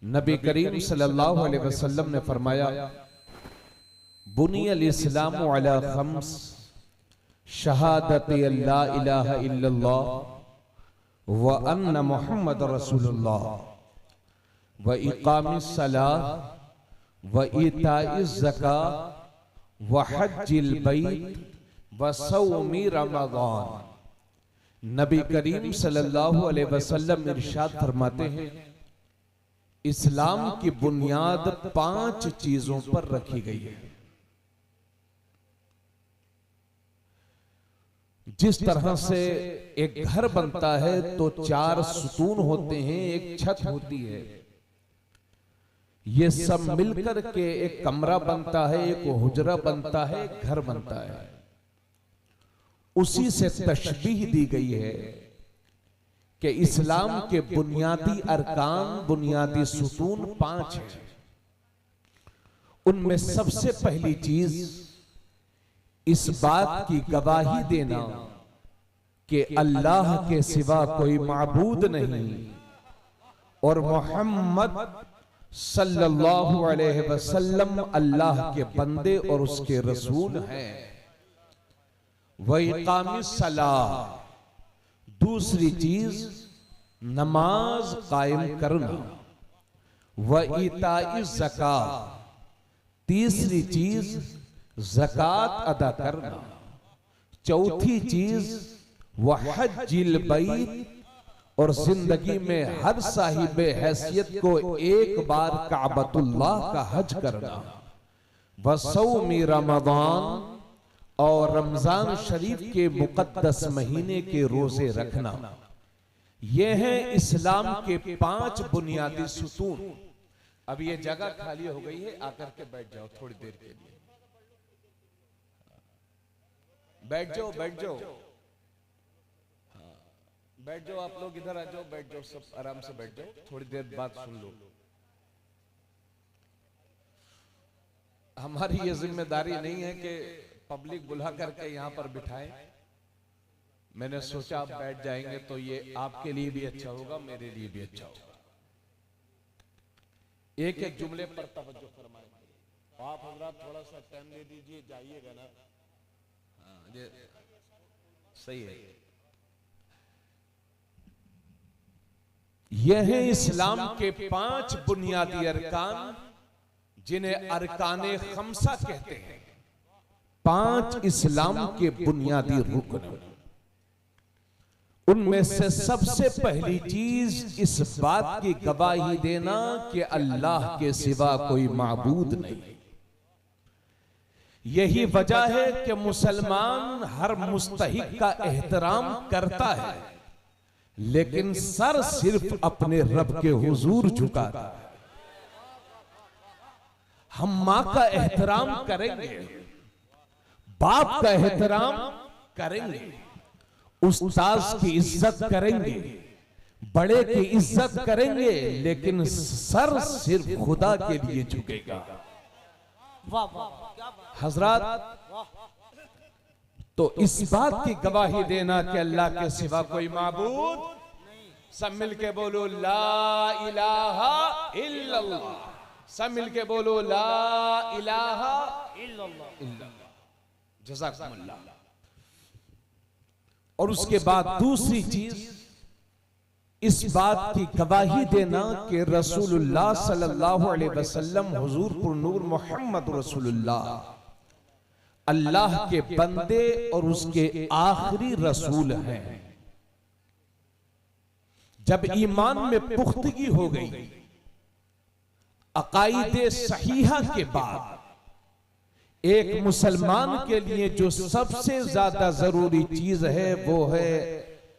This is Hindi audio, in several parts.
नबी करीम सल्लल्लाहु अलैहि वसल्लम ने फरमाया, बुनियल इस्लामु अला खम्स शहादती अल्ला इलाहा इल्लल्लाह व अन्ना मुहम्मद रसूलुल्लाह व इकामिस सलाह व इताइज ज़कात व हज्जिल बैत व सौमी रमज़ान। नबी करीम सल्लल्लाहु अलैहि वसल्लम इरशाद फरमाते हैं, इस्लाम की बुनियाद 5 चीजों पर रखी गई है। जिस तरह से एक घर बनता है तो 4 सुतून होते हैं, एक छत होती है, ये सब मिलकर के एक कमरा बनता है, एक हुजरा बनता है, एक घर बनता है। उसी से तशबीह दी गई है कि इस्लाम के बुनियादी अरकान, बुनियादी सुतून 5 हैं। उनमें सबसे पहली चीज इस बात की गवाही देना कि अल्लाह के सिवा कोई माबूद नहीं और मोहम्मद सल्लल्लाहु अलैहि वसल्लम अल्लाह के बंदे और उसके रसूल हैं। व इकामिस सलाह, दूसरी चीज नमाज कायम करना। व इताइज ज़कात, तीसरी चीज ज़कात अदा करना। चौथी चीज व हज्जिल बैत, और जिंदगी में हर साहिब हैसियत को एक बार काबतुल्लाह का हज करना। व सौमी रमज़ान, और रमजान शरीफ के मुकद्दस महीने के रोजे रखना। यह है इस्लाम के 5 बुनियादी सुतून। अब ये जगह खाली हो गई है, आकर के बैठ जाओ थोड़ी देर के लिए। बैठ जाओ, बैठ जाओ, बैठ जाओ, आप लोग इधर आ जाओ, बैठ जाओ, सब आराम से बैठ जाओ, थोड़ी देर बात सुन लो। हमारी ये जिम्मेदारी नहीं है कि पब्लिक बुला करके यहां पर बिठाएं। मैंने सोचा आप बैठ जाएंगे तो ये आपके लिए भी अच्छा होगा, मेरे लिए भी अच्छा होगा। एक एक जुमले पर तवज्जो फरमाएं। आप हजरात थोड़ा सा टाइम दे दीजिए, जाइएगा ना। हाँ, ये सही है। यह है इस्लाम के 5 बुनियादी अरकान, जिन्हें अरकाने खम्सा कहते हैं। 5 इस्लाम के बुनियादी रुकन। उनमें से सबसे पहली चीज इस बात की गवाही देना कि अल्लाह के सिवा कोई माबूद नहीं। यही वजह है कि मुसलमान हर मुस्तहिक का एहतराम करता है, लेकिन सर सिर्फ अपने रब के हुजूर झुकाता है। हम मां का एहतराम करेंगे, बाप का एहतराम करेंगे, उस्ताद की इज्जत करेंगे, बड़े की इज्जत करेंगे, लेकिन सर सिर्फ खुदा के लिए झुकेगा। हजरात, तो इस बात की गवाही देना कि अल्लाह के सिवा कोई माबूद, सब मिल के बोलो ला इलाहा इल्लल्लाह। सब मिल के बोलो ला इलाहा इल्लल्लाह। जज़ाकुमुल्लाह। और उसके बाद दूसरी चीज इस बात की गवाही देना कि रसूलुल्लाह सल्लल्लाहु अलैहि वसल्लम हुजूर पुर नूर मोहम्मद रसूलुल्लाह अल्लाह के बंदे और उसके आखिरी रसूल हैं। जब ईमान में पुख्तगी हो गई, अकाईदे सहीहा के बाद एक मुसलमान के लिए जो सबसे ज्यादा जरूरी चीज है वो है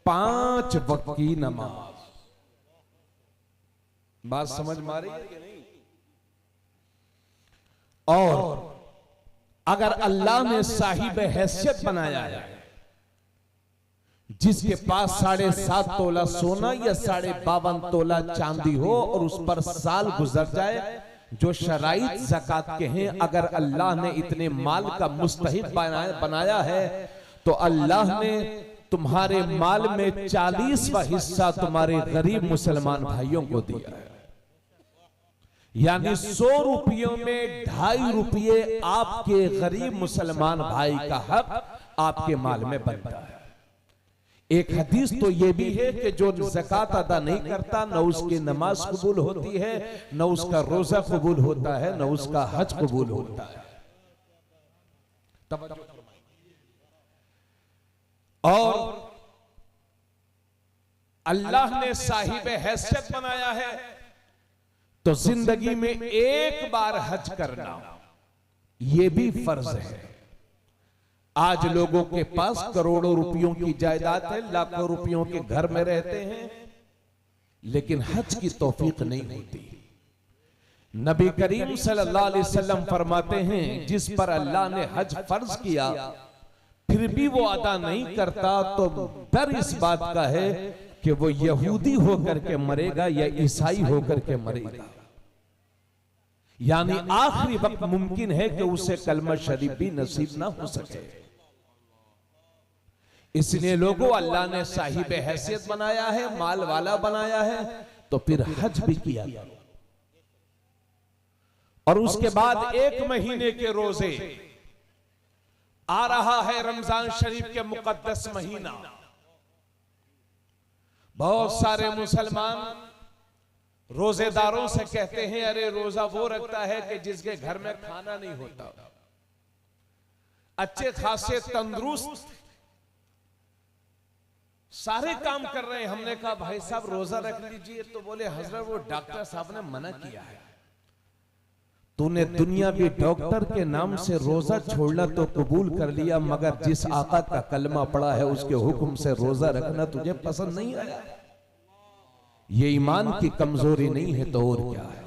5 वक्त की नमाज। बात समझ में आ रही है कि नहीं? और अगर अल्लाह ने साहिब हैसियत बनाया है, जिसके पास 7.5 तोला सोना या 52.5 तोला चांदी हो और उस पर साल गुजर जाए, जो शराइत ज़कात के हैं, अगर अल्लाह ने इतने माल का मुस्तहिक बनाया है तो अल्लाह ने तुम्हारे माल में 40वां हिस्सा तुम्हारे गरीब मुसलमान भाइयों को दिया है। यानी 100 रुपयों में 2.5 रुपये आपके गरीब मुसलमान भाई का हक आपके माल में बनता है। एक हदीस तो यह भी है कि जो ज़कात अदा नहीं करता न उसकी नमाज कबूल होती है, न उसका रोजा कबूल होता है, न उसका हज कबूल होता है। और अल्लाह ने साहिब हैसियत बनाया है तो जिंदगी में एक बार हज करना यह भी फर्ज है। आज लोगों के पास करोड़ों रुपयों की जायदाद है, लाखों रुपयों के घर में रहते हैं, लेकिन हज की तौफीक नहीं होती। नबी करीम सल्लल्लाहु अलैहि वसल्लम फरमाते हैं जिस पर अल्लाह ने हज फर्ज किया फिर भी वो अदा नहीं करता तो डर इस बात का है कि वो यहूदी होकर के मरेगा या ईसाई होकर के मरेगा। यानी आखिरी वक्त मुमकिन है कि उसे कलमा शरीफ भी नसीब ना हो सके। इसलिए लोगों, अल्लाह ने साहिब हैसियत बनाया है, माल वाला बनाया है, तो फिर हज भी किया गया। और उसके बाद 1 महीने के रोजे आ रहा है, रमजान शरीफ के मुकद्दस महीना। बहुत सारे मुसलमान रोजेदारों से कहते हैं अरे रोजा वो रखता है कि जिसके घर में खाना नहीं होता, अच्छे खासे तंदुरुस्त सारे काम कर रहे हैं। हमने कहा भाई साहब रोजा रख लीजिए, तो बोले हजरत वो डॉक्टर साहब ने मना किया है। तूने दुनियावी डॉक्टर के नाम से रोजा छोड़ना तो कबूल कर लिया, मगर जिस आका का कलमा पड़ा है उसके हुक्म से रोजा रखना तुझे पसंद नहीं आया। ये ईमान की कमजोरी नहीं है तो और क्या है।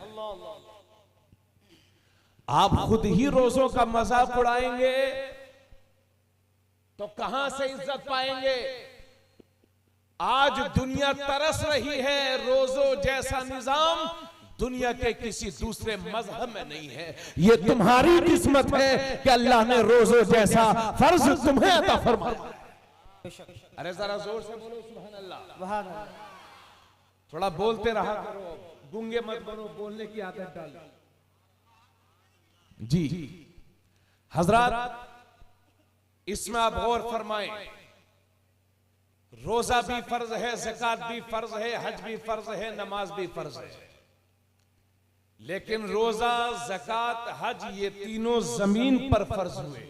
आप खुद ही रोजों का मजाक उड़ाएंगे तो कहां से इज्जत पाएंगे। आज दुनिया तरस रही है, रोजों जैसा निजाम दुनिया के किसी दूसरे मजहब में नहीं है। ये तुम्हारी किस्मत है कि अल्लाह ने रोजों जैसा फर्ज तुम्हें अता फरमाया। अरे जरा जोर से बोलो सुभान अल्लाह। थोड़ा बोलते रहा करो, गूंगे मत बनो, बोलने की आदत डालो। जी हजरात, इसमें आप गौर फरमाएं, रोजा भी फर्ज है, ज़कात भी फर्ज है, हज भी फर्ज है, नमाज भी फर्ज है। लेकिन रोजा, ज़कात, हज ये तीनों जमीन पर फर्ज हुए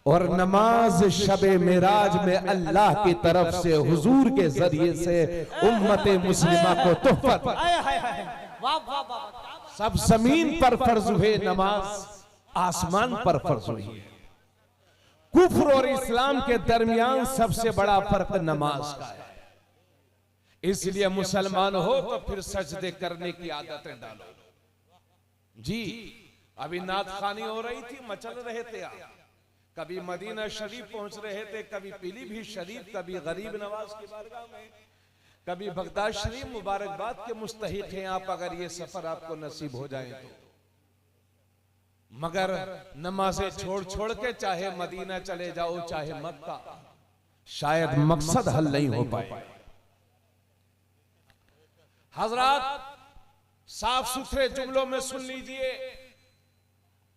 और नमाज शबे मेराज में अल्लाह की तरफ से हुजूर के जरिए से उम्मत मुस्लिमा को तोहफा सब जमीन पर फर्ज हुए, नमाज आसमान पर फर्ज हुई है। कुफ्र और इस्लाम के दरमियान सबसे बड़ा फर्क नमाज का है। इसलिए मुसलमान हो तो फिर सजदे करने की आदतें डालो। जी अभी नात खानी हो रही थी, मचल रहे थे आप, कभी मदीना शरीफ पहुंच रहे थे, कभी पीलीभीत शरीफ, कभी गरीब नवाज की बारगाह में, कभी बगदाद शरीफ। मुबारकबाद के मुस्तहिक हैं आप अगर ये सफर आपको नसीब हो जाए तो। मगर नमाजें छोड़ छोड़ के चाहे मदीना चले जाओ चाहे मक्का, शायद मकसद हल नहीं हो पाए। हजरात, साफ सुथरे जुमलों में सुन लीजिए,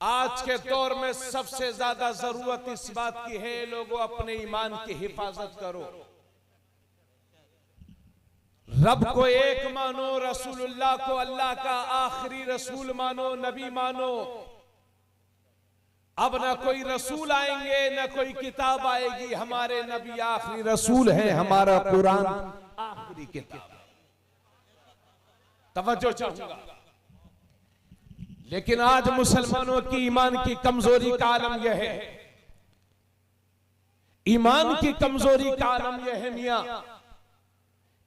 आज के दौर में सबसे ज्यादा जरूरत इस बात की है लोगों अपने ईमान की हिफाजत करो। रब को एक मानो, रसूलुल्लाह को अल्लाह का आखिरी रसूल मानो, नबी मानो। अब ना कोई रसूल आएंगे ना कोई किताब आएगी, हमारे नबी आखिरी रसूल है, हमारा कुरान आखिरी किताब। तवज्जो चाहूंगा। लेकिन आज मुसलमानों की ईमान की कमजोरी का आलम यह है, ईमान की कमजोरी का आलम यह है मियां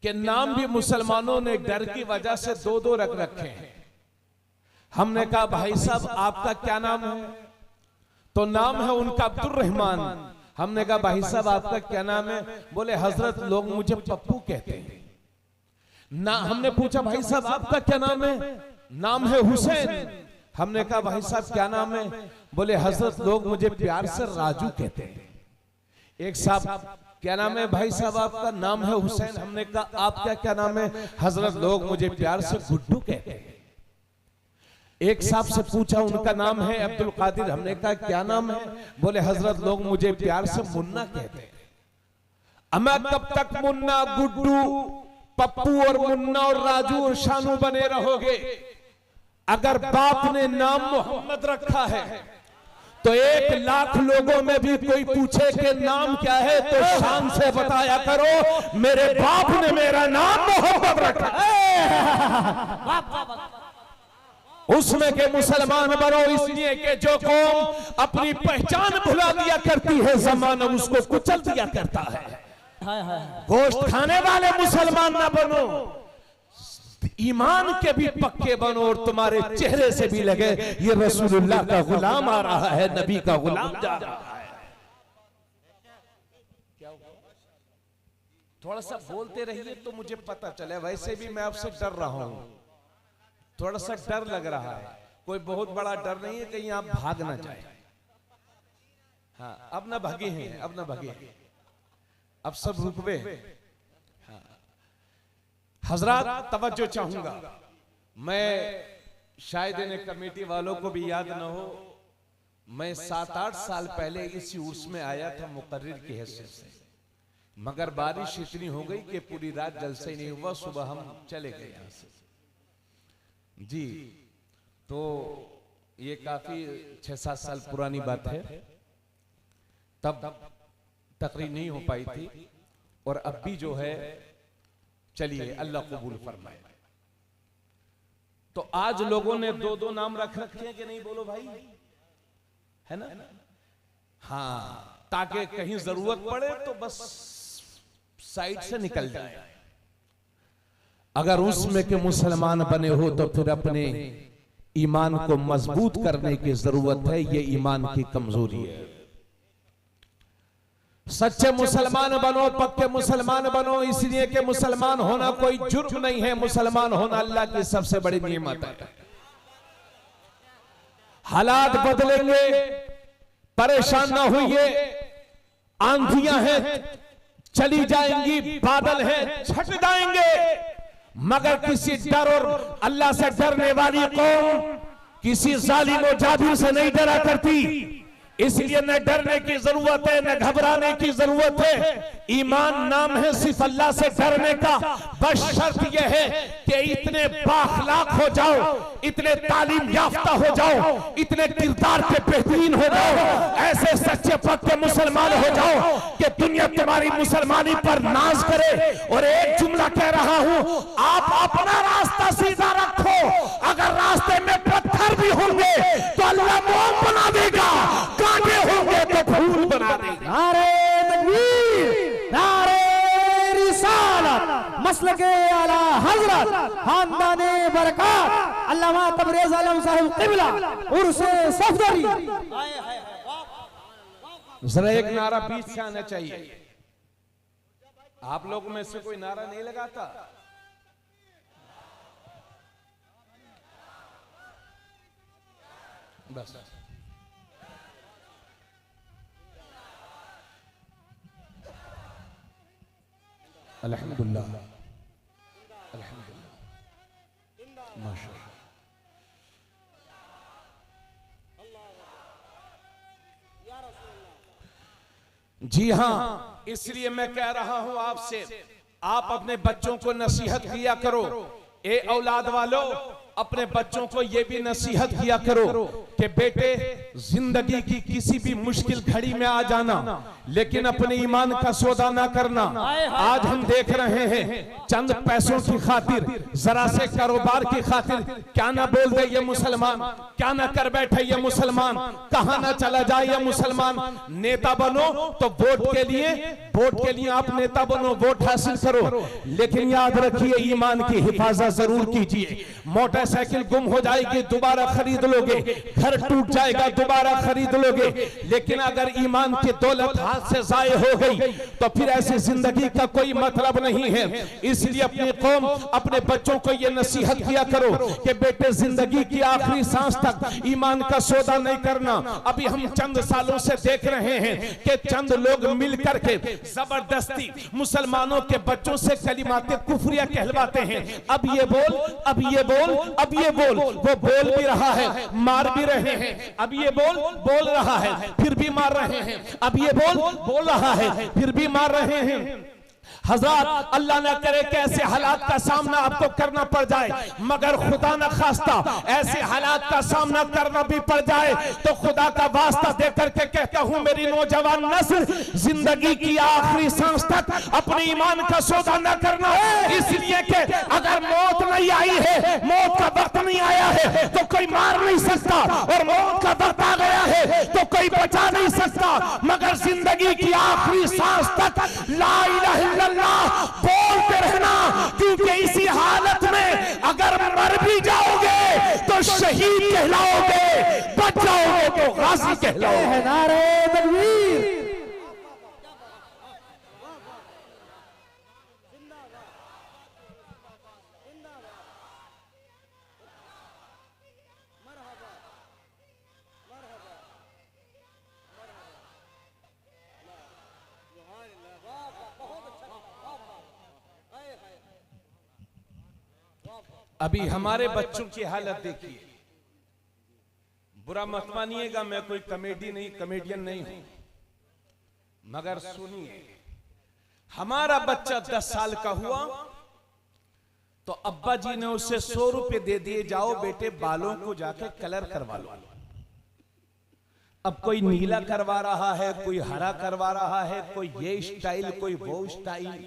कि नाम भी मुसलमानों ने डर की वजह से दो दो रख रखे हैं। हमने कहा भाई साहब आपका क्या नाम है? तो नाम है उनका अब्दुल रहमान। हमने कहा भाई साहब आपका क्या नाम है? बोले हजरत लोग मुझे पप्पू कहते हैं ना। हमने पूछा भाई साहब आपका क्या नाम है? नाम है हुसैन। हमने कहा भाई साहब क्या नाम है? बोले हजरत लोग मुझे प्यार से राजू कहते हैं। एक साहब क्या नाम है? भाई साहब आपका नाम है हुसैन। हमने कहा आपका क्या नाम है? हजरत लोग मुझे प्यार से गुड्डू कहते हैं। एक साहब से पूछा, उनका नाम है अब्दुल कादिर। हमने कहा क्या नाम है? बोले हजरत लोग मुझे प्यार से मुन्ना कहते हैं। मैं कब तक मुन्ना, गुड्डू, पप्पू और मुन्ना और राजू और शानू बने रहोगे? अगर बाप ने नाम मोहम्मद रखा है तो 1 लाख लोगों में भी कोई पूछे कि नाम क्या है तो शान से बताया करो मेरे बाप ने मेरा नाम मोहम्मद रखा है। उसमें के मुसलमान बनो, इसलिए कि जो कौम अपनी पहचान भुला दिया करती है जमाना उसको कुचल दिया करता है। गोश्त खाने वाले मुसलमान ना बनो, ईमान के भी पक्के बनो और तुम्हारे चेहरे से भी लगे ये रसूलुल्लाह का गुलाम आ रहा है, नबी का गुलाम जा रहा है। थोड़ा सा बोलते रहिए तो मुझे पता चले। वैसे भी मैं आपसे डर रहा हूं, थोड़ा सा डर लग रहा है। कोई बहुत बड़ा डर नहीं है, कहीं आप भाग ना जाए। हाँ, अब ना भागे हैं, अब ना भागे, अब सब रुकवे। हजरात तवज्जो चाहूंगा, मैं शायद इन्हें कमेटी वालों को भी याद ना हो, मैं 7-8 साल पहले इसी उर्स में आया था मुकर्रिर की हैसियत से, मगर बारिश इतनी हो गई कि पूरी रात जलसा ही नहीं हुआ। सुबह हम चले गए यहां से जी। तो ये काफी 6-7 साल पुरानी बात है, तब तकरीर नहीं हो पाई थी। और अब भी जो है, चलिए अल्लाह कबूल फरमाए। तो आज लोगों ने 2-2 नाम रख रखे हैं कि नहीं, बोलो भाई, है ना? हाँ, ताकि कहीं जरूरत पड़े तो बस साइड से निकल जाए। अगर उसमें के मुसलमान बने हो तो फिर अपने ईमान को मजबूत करने की जरूरत है। ये ईमान की कमजोरी है। सच्चे मुसलमान बनो, पक्के मुसलमान बनो, इसलिए कि मुसलमान होना कोई जुर्म नहीं है, मुसलमान होना अल्लाह की सबसे बड़ी नेमत है। हालात बदलेंगे, परेशान ना होइए। आंधियां हैं चली जाएंगी, बादल हैं छट जाएंगे, मगर किसी डर और अल्लाह से डरने वाली कौम किसी जालिम और जाबिर से नहीं डरा करती। इसलिए न डरने की जरूरत है, न घबराने की जरूरत है। ईमान नाम है सिर्फ अल्लाह से डरने का। बस शर्त यह है कि इतने बाखलाक हो जाओ, इतने तालीम याफ्ता हो जाओ, इतने किरदार के बेहतरीन हो जाओ, ऐसे सच्चे पक्के मुसलमान हो जाओ कि दुनिया तुम्हारी मुसलमानी पर नाज करे। और एक जुमला कह रहा हूं, आप अपना रास्ता सीधा रखो। अगर रास्ते में पत्थर भी होंगे तो अल्लाह मोम बना देगा, कांटे होंगे तो फूल बना देगा। नारे तकबीर, नारे रिसालत, मसलके आला हजरत, खानदाने बरकत, अल्लामा तबरेज आलम साहिब क़िबला, उर्से सफदरी। जरा एक नारा बीच से आना चाहिए। आप लोग में से कोई नारा नहीं लगाता? बस अल्हम्दुलिल्लाह, अल्हम्दुलिल्लाह, माशाअल्लाह। जी हाँ, इसलिए मैं कह रहा हूं आपसे, आप अपने बच्चों को नसीहत किया करो। ए औलाद वालों, अपने बच्चों को यह भी नसीहत किया करो कि बेटे, जिंदगी की किसी भी मुश्किल घड़ी में आ जाना, लेकिन अपने ईमान का सौदा ना करना। आज हम देख रहे हैं चंद पैसों की खातिर, जरा से कारोबार की खातिर क्या ना बोल दे ये मुसलमान, क्या ना कर बैठे ये मुसलमान, कहां ना चला जाए ये मुसलमान। नेता बनो तो वोट के लिए आप नेता बनो, वोट हासिल करो, लेकिन याद रखिए ईमान की हिफाजत जरूर कीजिए। मोटरसाइकिल गुम हो जाएगी, दोबारा खरीद लोगे, घर टूट जाएगा, दोबारा खरीद लोगे, लेकिन अगर ईमान की दौलत हाथ से जाये हो गई तो फिर ऐसी जिंदगी का कोई मतलब नहीं है। इसलिए अपनी कौम, अपने बच्चों को यह नसीहत किया करो कि बेटे, जिंदगी की आखिरी सांस तक ईमान का सौदा नहीं करना। अभी हम चंद सालों से देख रहे हैं कि चंद लोग मिल करके जबरदस्ती मुसलमानों के बच्चों से कलिमाते कुफरिया कहलवाते हैं। अब ये बोल, अब ये बोल, अब ये बोल। वो बोल भी रहा है, मार भी रहे हैं। अब ये बोल रहा है, फिर भी मार रहे हैं। अब ये बोल रहा है, फिर भी मार रहे हैं। हज़रत अल्लाह न करे कि ऐसे हालात का सामना आपको करना पड़ जाए, मगर खुदा न खास्ता ऐसे हालात का सामना करना भी पड़ जाए तो खुदा का वास्ता देकर के कहता हूं, मेरी नौजवान नस्ल, जिंदगी की आखिरी सांस तक अपने ईमान का सौदा न करना। इसलिए कि अगर मौत नहीं आई है, मौत का वक्त नहीं आया है तो कोई मार नहीं सकता, और मौत का वक्त आ गया है तो कोई बचा नहीं सकता। मगर जिंदगी की आखिरी सांस तक ला इलाहा इल्लल्लाह बोलते रहना, क्योंकि इसी हालत में अगर मर भी जाओगे तो शहीद कहलाओगे, बच जाओगे तो गाजी कहलाओगे। नारे तकबीर। अभी हमारे बच्चों की हालत देखिए, बुरा मत मानिएगा, मैं कोई कमेडियन नहीं हूं, मगर सुनिए, हमारा बच्चा 10 साल का हुआ तो अब्बा जी ने उसे 100 रुपए दे दिए, जाओ बेटे बालों को जाके कलर करवा लो। अब कोई नीला करवा रहा है, कोई हरा करवा रहा है, कोई ये स्टाइल, कोई वो स्टाइल।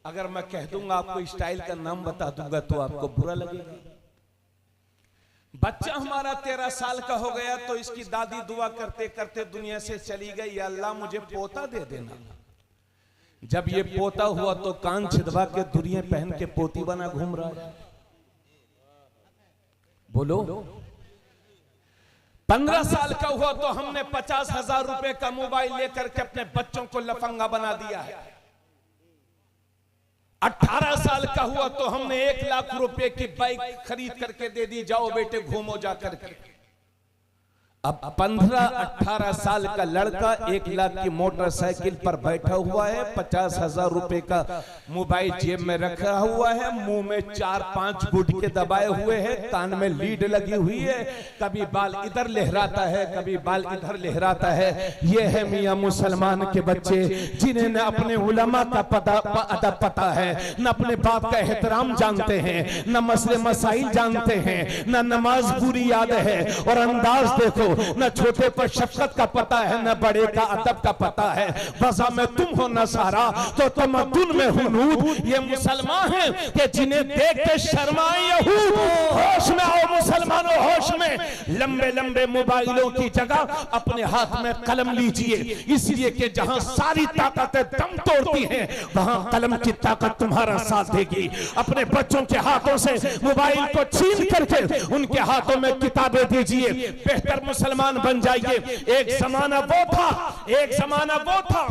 अगर मैं कह दूंगा आपको स्टाइल का नाम बता दूंगा तो आपको बुरा लगेगा। बच्चा हमारा 13 साल का हो गया तो इसकी दादी दुआ करते करते दुनिया से चली गई, या अल्लाह मुझे पोता दे देना। जब ये पोता हुआ तो कान छिदवा के दुनिया पहन के पोती बना घूम रहा है। बोलो। 15 साल का हुआ तो हमने 50,000 रुपए का मोबाइल लेकर के अपने बच्चों को लफंगा बना दिया है। 18 साल का हुआ तो हमने 1 लाख रुपए की बाइक खरीद करके दे दी, जाओ बेटे घूमो जा करके। अब 15-18 साल का लड़का 1 लाख की मोटरसाइकिल पर बैठा हुआ है, 50,000 रुपए का मोबाइल जेब में रखा हुआ है, मुंह में 4-5 गुटके दबाए हुए हैं, कान में लीड लगी हुई है, कभी बाल इधर लहराता है, कभी बाल इधर लहराता है। ये है मियां मुसलमान के बच्चे, जिन्हें न अपने उलमा का अदब पता है, न अपने बाप का एहतराम जानते हैं, न मसले मसाइल जानते हैं, न नमाज पूरी याद है। और अंदाज देखो, न छोटे पर शफकत का पता है, न बड़े का अदब का पता है। वज़ा में तुम हो न सारा तो तमद्दुन में हुनूद। ये मुसलमान हैं कि जिन्हें देख के शर्माए यहूद। होश में आओ मुसलमानों, होश में। लंबे लंबे मोबाइलों की जगह अपने हाथ में कलम लीजिए, इसलिए कि जहां सारी ताकतें दम तोड़ती हैं वहां कलम की ताकत तुम्हारा साथ देगी। अपने बच्चों के हाथों से मोबाइल को छीन करके उनके हाथों में किताबें दीजिए, बेहतर मुसलमान बन जाइए। एक जमाना वो था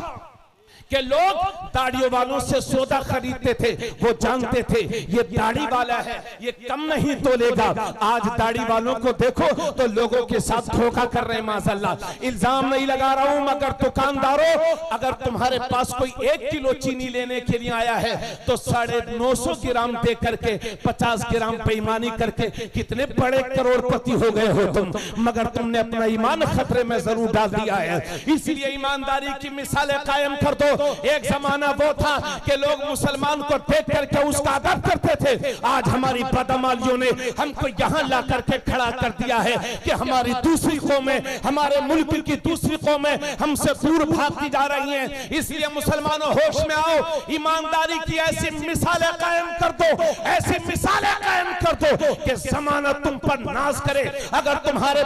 कि लोग दाढ़ियों वालों से सौदा खरीदते थे, वो जानते थे ये दाढ़ी वाला है, ये कम नहीं तोलेगा। आज दाढ़ी वालों को देखो तो लोगों के साथ धोखा कर रहे हैं। माशाअल्लाह, इल्जाम नहीं लगा रहा हूं, मगर दुकानदारों, अगर तुम्हारे पास कोई 1 किलो चीनी लेने के लिए आया है तो 950 ग्राम दे करके 50 ग्राम बेईमानी करके कितने बड़े करोड़पति हो गए हो तुम, मगर तुमने अपना ईमान खतरे में जरूर डाल दिया है। इसलिए ईमानदारी की मिसालें कायम कर दो। एक जमाना वो था कि लोग मुसलमान को देख करके उसका अदब करते थे। आज हमारी बदअमलियों ने हमको यहाँ ला करके खड़ा कर दिया है कि हमारी दूसरी कौमें, हमारे मुल्क की दूसरी कौमें हमसे दूर भागती जा रही हैं। इसलिए मुसलमानों, होश में आओ, ईमानदारी की ऐसी मिसालें कायम कर दो, ऐसी मिसालें कायम कर दो कि जमाना तुम पर नाज करे। अगर तुम्हारे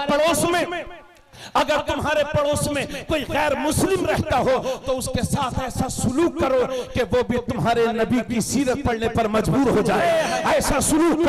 पड़ोस में कोई गैर मुस्लिम रहता हो तो उसके साथ ऐसा सुलूक करो कि वो भी तुम्हारे नबी की सीरत पढ़ने पर मजबूर हो जाए। ऐसा सुलूक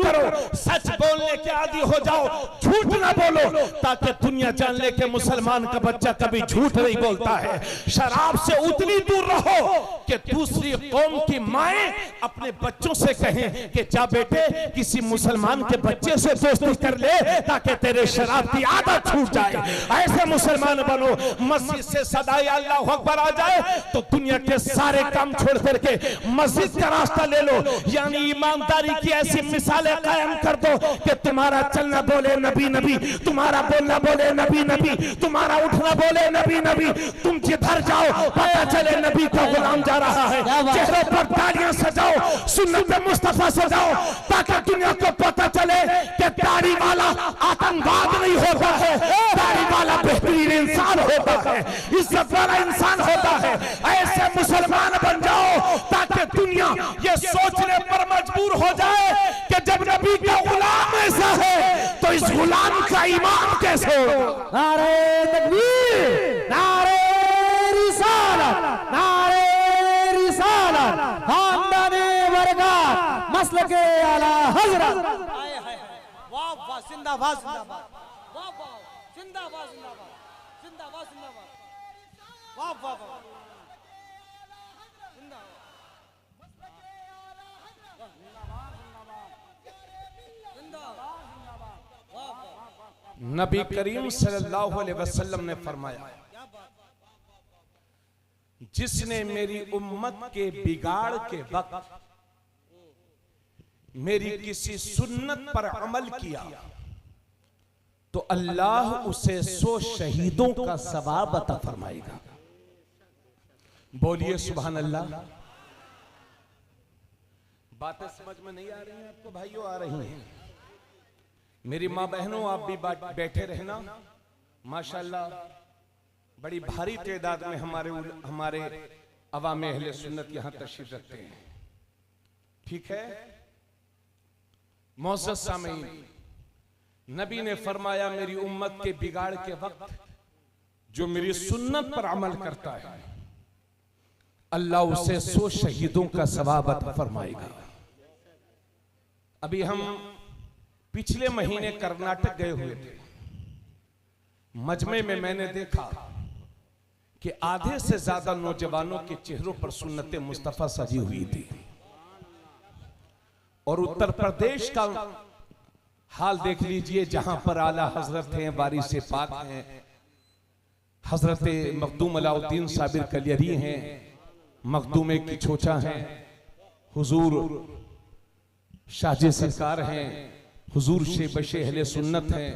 करो, सच बोलने के आदी हो जाओ, झूठ ना बोलो, ताकि दुनिया जान ले कि मुसलमान का बच्चा कभी झूठ नहीं बोलता है। शराब से उतनी दूर रहो कि दूसरी कौम की माएं अपने बच्चों से कहें कि जा बेटे किसी मुसलमान के बच्चे से दोस्ती कर ले, ताकि तेरे शराब की आदत आदत छूट जाए। ऐसे मुसलमान बनो, मस्जिद से सदा या अल्लाहु अकबर आ जाए तो दुनिया के सारे काम छोड़ करके मस्जिद का रास्ता ले लो। यानी ईमानदारी की ऐसी मिसालें कायम कर दो कि तुम्हारा चलना बोले नबी नबी, तुम्हारा बोलना बोले नबी नबी, तुम्हारा उठना बोले नबी नबी। तुम जिधर जाओ पता चले नबी का गुलाम जा रहा है। चेहरों पर तालियां सजाओ, सुन्नत मुस्तफा सजाओ, ताकि दुनिया को पता चले कि दाढ़ी वाला आतंकवाद नहीं होता है, दाढ़ी वाला बेहतरीन इंसान होता है, इज्जत वाला इंसान होता है। ऐसे मुसलमान बन जाओ ताकि दुनिया ये सोचने पर मजबूर हो जाए कि जब नबी का गुलाम ऐसा है तो इस गुलाम का ईमान कैसे होगा। नारे तकबीर, नारे रिसालत, नारे रिसालत, खानदाने बरकत, मसलके आला हजरत। वाह वाह, जिंदाबाद जिंदाबाद, वाह वाह, जिंदाबाद जिंदाबाद, जिंदाबाद जिंदाबाद, वाह वाह वाह, नबी करीम सल्लल्लाहु अलैहि वसल्लम ने फरमाया, जिसने मेरी उम्मत के बिगाड़ के वक्त मेरी किसी सुन्नत पर अमल किया तो अल्लाह उसे 100 शहीदों का सवाब अता फरमाएगा। बोलिए सुभान अल्लाह। बातें समझ में नहीं आ रही हैं आपको भाइयों? आ रही हैं। मेरी माँ बहनों, आप भी बैठे रहना। माशाल्लाह बड़ी भारी तादाद में हमारे अवामे अहले सुन्नत यहां तशरीफ रखते हैं। ठीक है मौजूद सामीन, नबी ने फरमाया मेरी उम्मत के बिगाड़ के वक्त जो मेरी सुन्नत पर अमल करता है अल्लाह उसे 100 शहीदों का सवाब अता फरमाएगा। अभी हम पिछले महीने कर्नाटक गए हुए थे। मजमे में मैंने देखा कि आधे से ज्यादा नौजवानों के चेहरों पर सुन्नत मुस्तफा सजी हुई थी। और उत्तर प्रदेश का हाल देख लीजिए, जहां पर आला हजरत हैं, वारिस पाक हैं, हजरत मखदूम अलाउद्दीन साबिर कलियरी हैं, मखदूम की छोचा हैं, हुजूर शाहजी सरकार हैं, हुजूर शेबशे अहले सुन्नत हैं।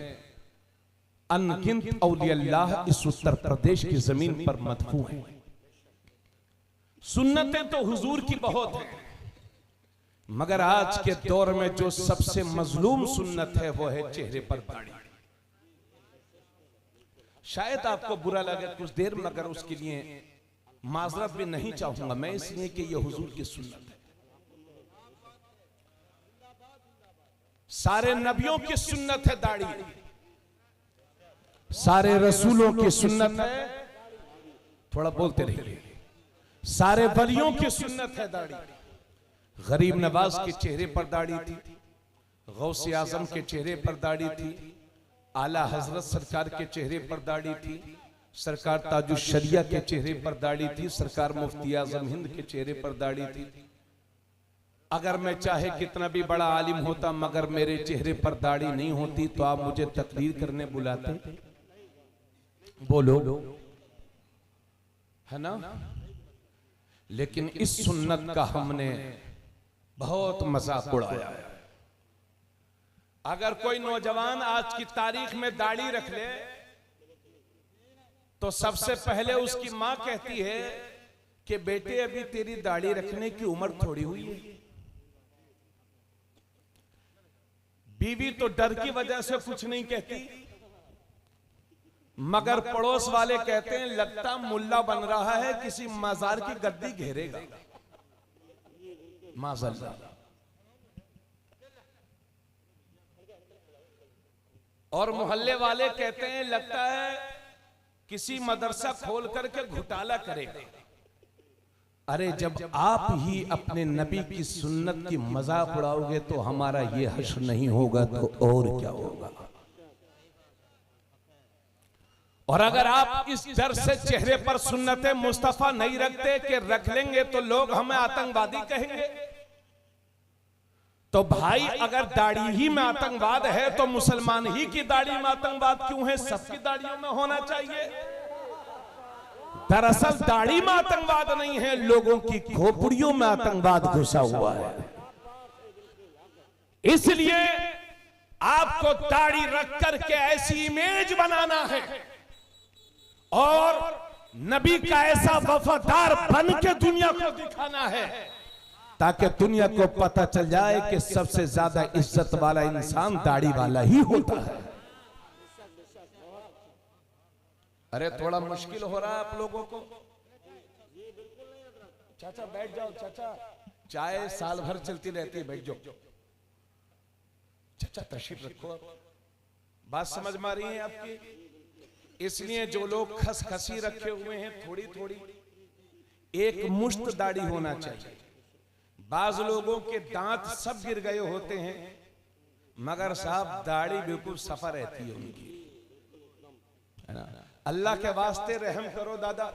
अनगिनत औलिया इस उत्तर प्रदेश की जमीन पर मदफू हैं। सुन्नतें तो हुजूर की बहुत हैं, मगर आज के दौर में जो सबसे मजलूम सुन्नत है वो है चेहरे पर दाढ़ी। शायद आपको बुरा लगे कुछ देर, मगर उसके लिए माजरत भी नहीं चाहूंगा मैं, इसलिए कि ये हुजूर की सुन्नत है। सारे नबियों की सुन्नत है दाढ़ी, सारे रसूलों की सुन्नत है, थोड़ा बोलते रहिए, सारे वलियों की सुन्नत है दाढ़ी। गरीब नवाज के चेहरे पर दाढ़ी थी, गौसे आजम के चेहरे पर दाढ़ी थी, आला हजरत सरकार के चेहरे पर दाढ़ी थी, सरकार ताजुश शरिया के चेहरे पर दाढ़ी थी, सरकार मुफ्ती आजम हिंद के चेहरे पर दाढ़ी थी। अगर मैं चाहे कितना भी बड़ा आलिम होता मगर मेरे चेहरे पर दाढ़ी नहीं होती तो आप मुझे तकरीर करने बुलाते? बोलो, है ना? लेकिन इस सुन्नत का हमने बहुत मजाक उड़ाया है। अगर कोई नौजवान आज की तारीख में दाढ़ी रख ले तो सबसे पहले उसकी मां कहती है कि बेटे अभी तेरी दाढ़ी रखने की उम्र थोड़ी हुई है। बीवी तो डर की वजह से कुछ नहीं कहती, मगर पड़ोस वाले कहते हैं लगता मुल्ला बन रहा है, किसी मजार की गद्दी घेरेगा। माज़अल्लाह। और मोहल्ले वाले कहते हैं लगता है किसी मदरसा खोल करके घोटाला करेगा। अरे जब आप ही अपने नबी की सुन्नत की मजाक उड़ाओगे तो हमारा ये हश्र नहीं होगा तो और क्या होगा। और अगर आप इस डर से चेहरे पर सुन्नत मुस्तफा नहीं रखते कि रख लेंगे तो लोग हमें आतंकवादी कहेंगे, तो भाई अगर दाढ़ी ही में आतंकवाद है तो मुसलमान ही की दाढ़ी में आतंकवाद क्यों है? सबकी दाढ़ियों में होना चाहिए। दरअसल दाढ़ी में आतंकवाद नहीं है, लोगों की खोपड़ियों में आतंकवाद घुसा हुआ है। इसलिए आपको दाढ़ी रख करके ऐसी इमेज बनाना है और नबी का ऐसा वफादार बन के दुनिया को दिखाना है ताकि दुनिया को पता चल जाए कि सबसे ज्यादा इज्जत वाला इंसान दाढ़ी वाला ही होता है। अरे थोड़ा मुश्किल हो रहा है आप लोगों को। चाचा बैठ जाओ, चाचा चाय साल भर चलती रहती है, बैठ जाओ। चाचा तशरीफ रखो। बात समझ में आ रही है आपकी? इसलिए जो लोग खसखसी रखे हुए हैं, थोड़ी थोड़ी एक मुश्त दाढ़ी होना चाहिए। बाज लोगों के दांत सब गिर गए होते हैं मगर साहब दाढ़ी बिल्कुल सफा रहती है उनकी, है ना। अल्लाह के वास्ते रहम करो दादा,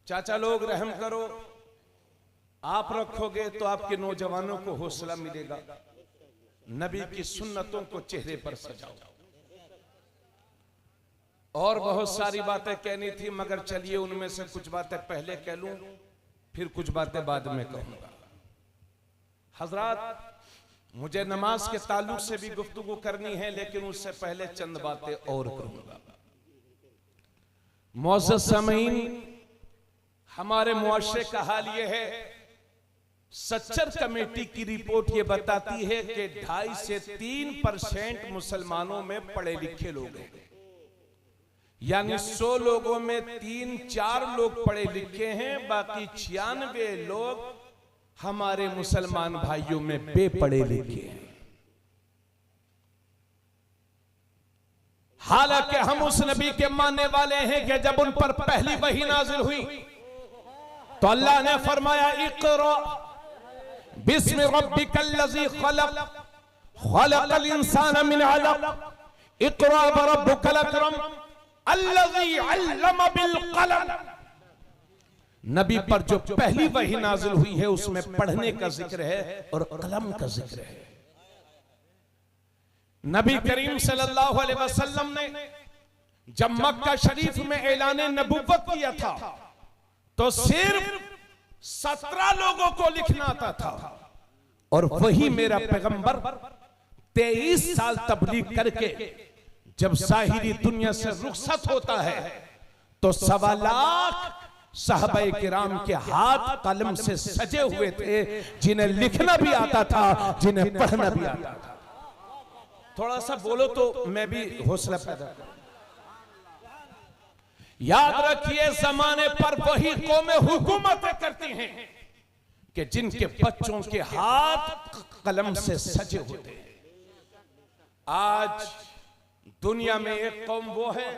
चाचा लोग रहम करो। आप रखोगे तो आपके नौजवानों को हौसला मिलेगा। नबी की सुन्नतों को चेहरे पर सजाओ। और बहुत सारी बातें कहनी थी मगर चलिए उनमें से कुछ बातें पहले कह लूं, फिर कुछ बातें बाद में कहूंगा। हजरात, मुझे नमाज के ताल्लुक से भी गुफ्तगू करनी है लेकिन उससे पहले चंद बातें और कहूंगा। मौजूद सामीन, हमारे मुआशरे का हाल यह है, सच्चर कमेटी की रिपोर्ट यह बताती है कि 2.5 से 3% मुसलमानों में पढ़े लिखे लोग हैं। यानी 100 लोगों में 3-4 लोग पढ़े लिखे हैं, बाकी 96 लोग हमारे मुसलमान भाइयों में बेपढ़े लिखे हैं। हालांकि हम उस नबी के मानने वाले हैं कि जब उन पर पहली वही नाजिल हुई तो अल्लाह ने फरमाया इक़रा बिस्मि रब्बिकल्लज़ी खलक़ खलक़ल इंसान मिन अलक़ इक़रा बरब्बुकल अकरम अल्लज़ी अल्लम बिल कलम। नबी पर जो पहली वही नाजिल हुई है उसमें पढ़ने का जिक्र है और कलम का जिक्र है। नबी करीम सल्लल्लाहु अलैहि वसल्लम ने जब मक्का शरीफ में ऐलान नबुव्वत किया था तो सिर्फ 17 लोगों को लिखना आता था और वही मेरा पैगंबर 23 साल तबलीग करके जब साहिरी दुनिया से रुखसत होता है तो 1.25 लाख साहबाए किराम के हाथ कलम से सजे हुए थे, जिन्हें लिखना भी आता था, जिन्हें पढ़ना भी आता था। थोड़ा सा बोलो तो मैं भी हौसला पैदा करूं। याद रखिए, जमाने पर वही कौमें हुकूमतें करती हैं कि जिनके बच्चों के हाथ कलम से सजे होते हैं। आज दुनिया में एक कौम वो है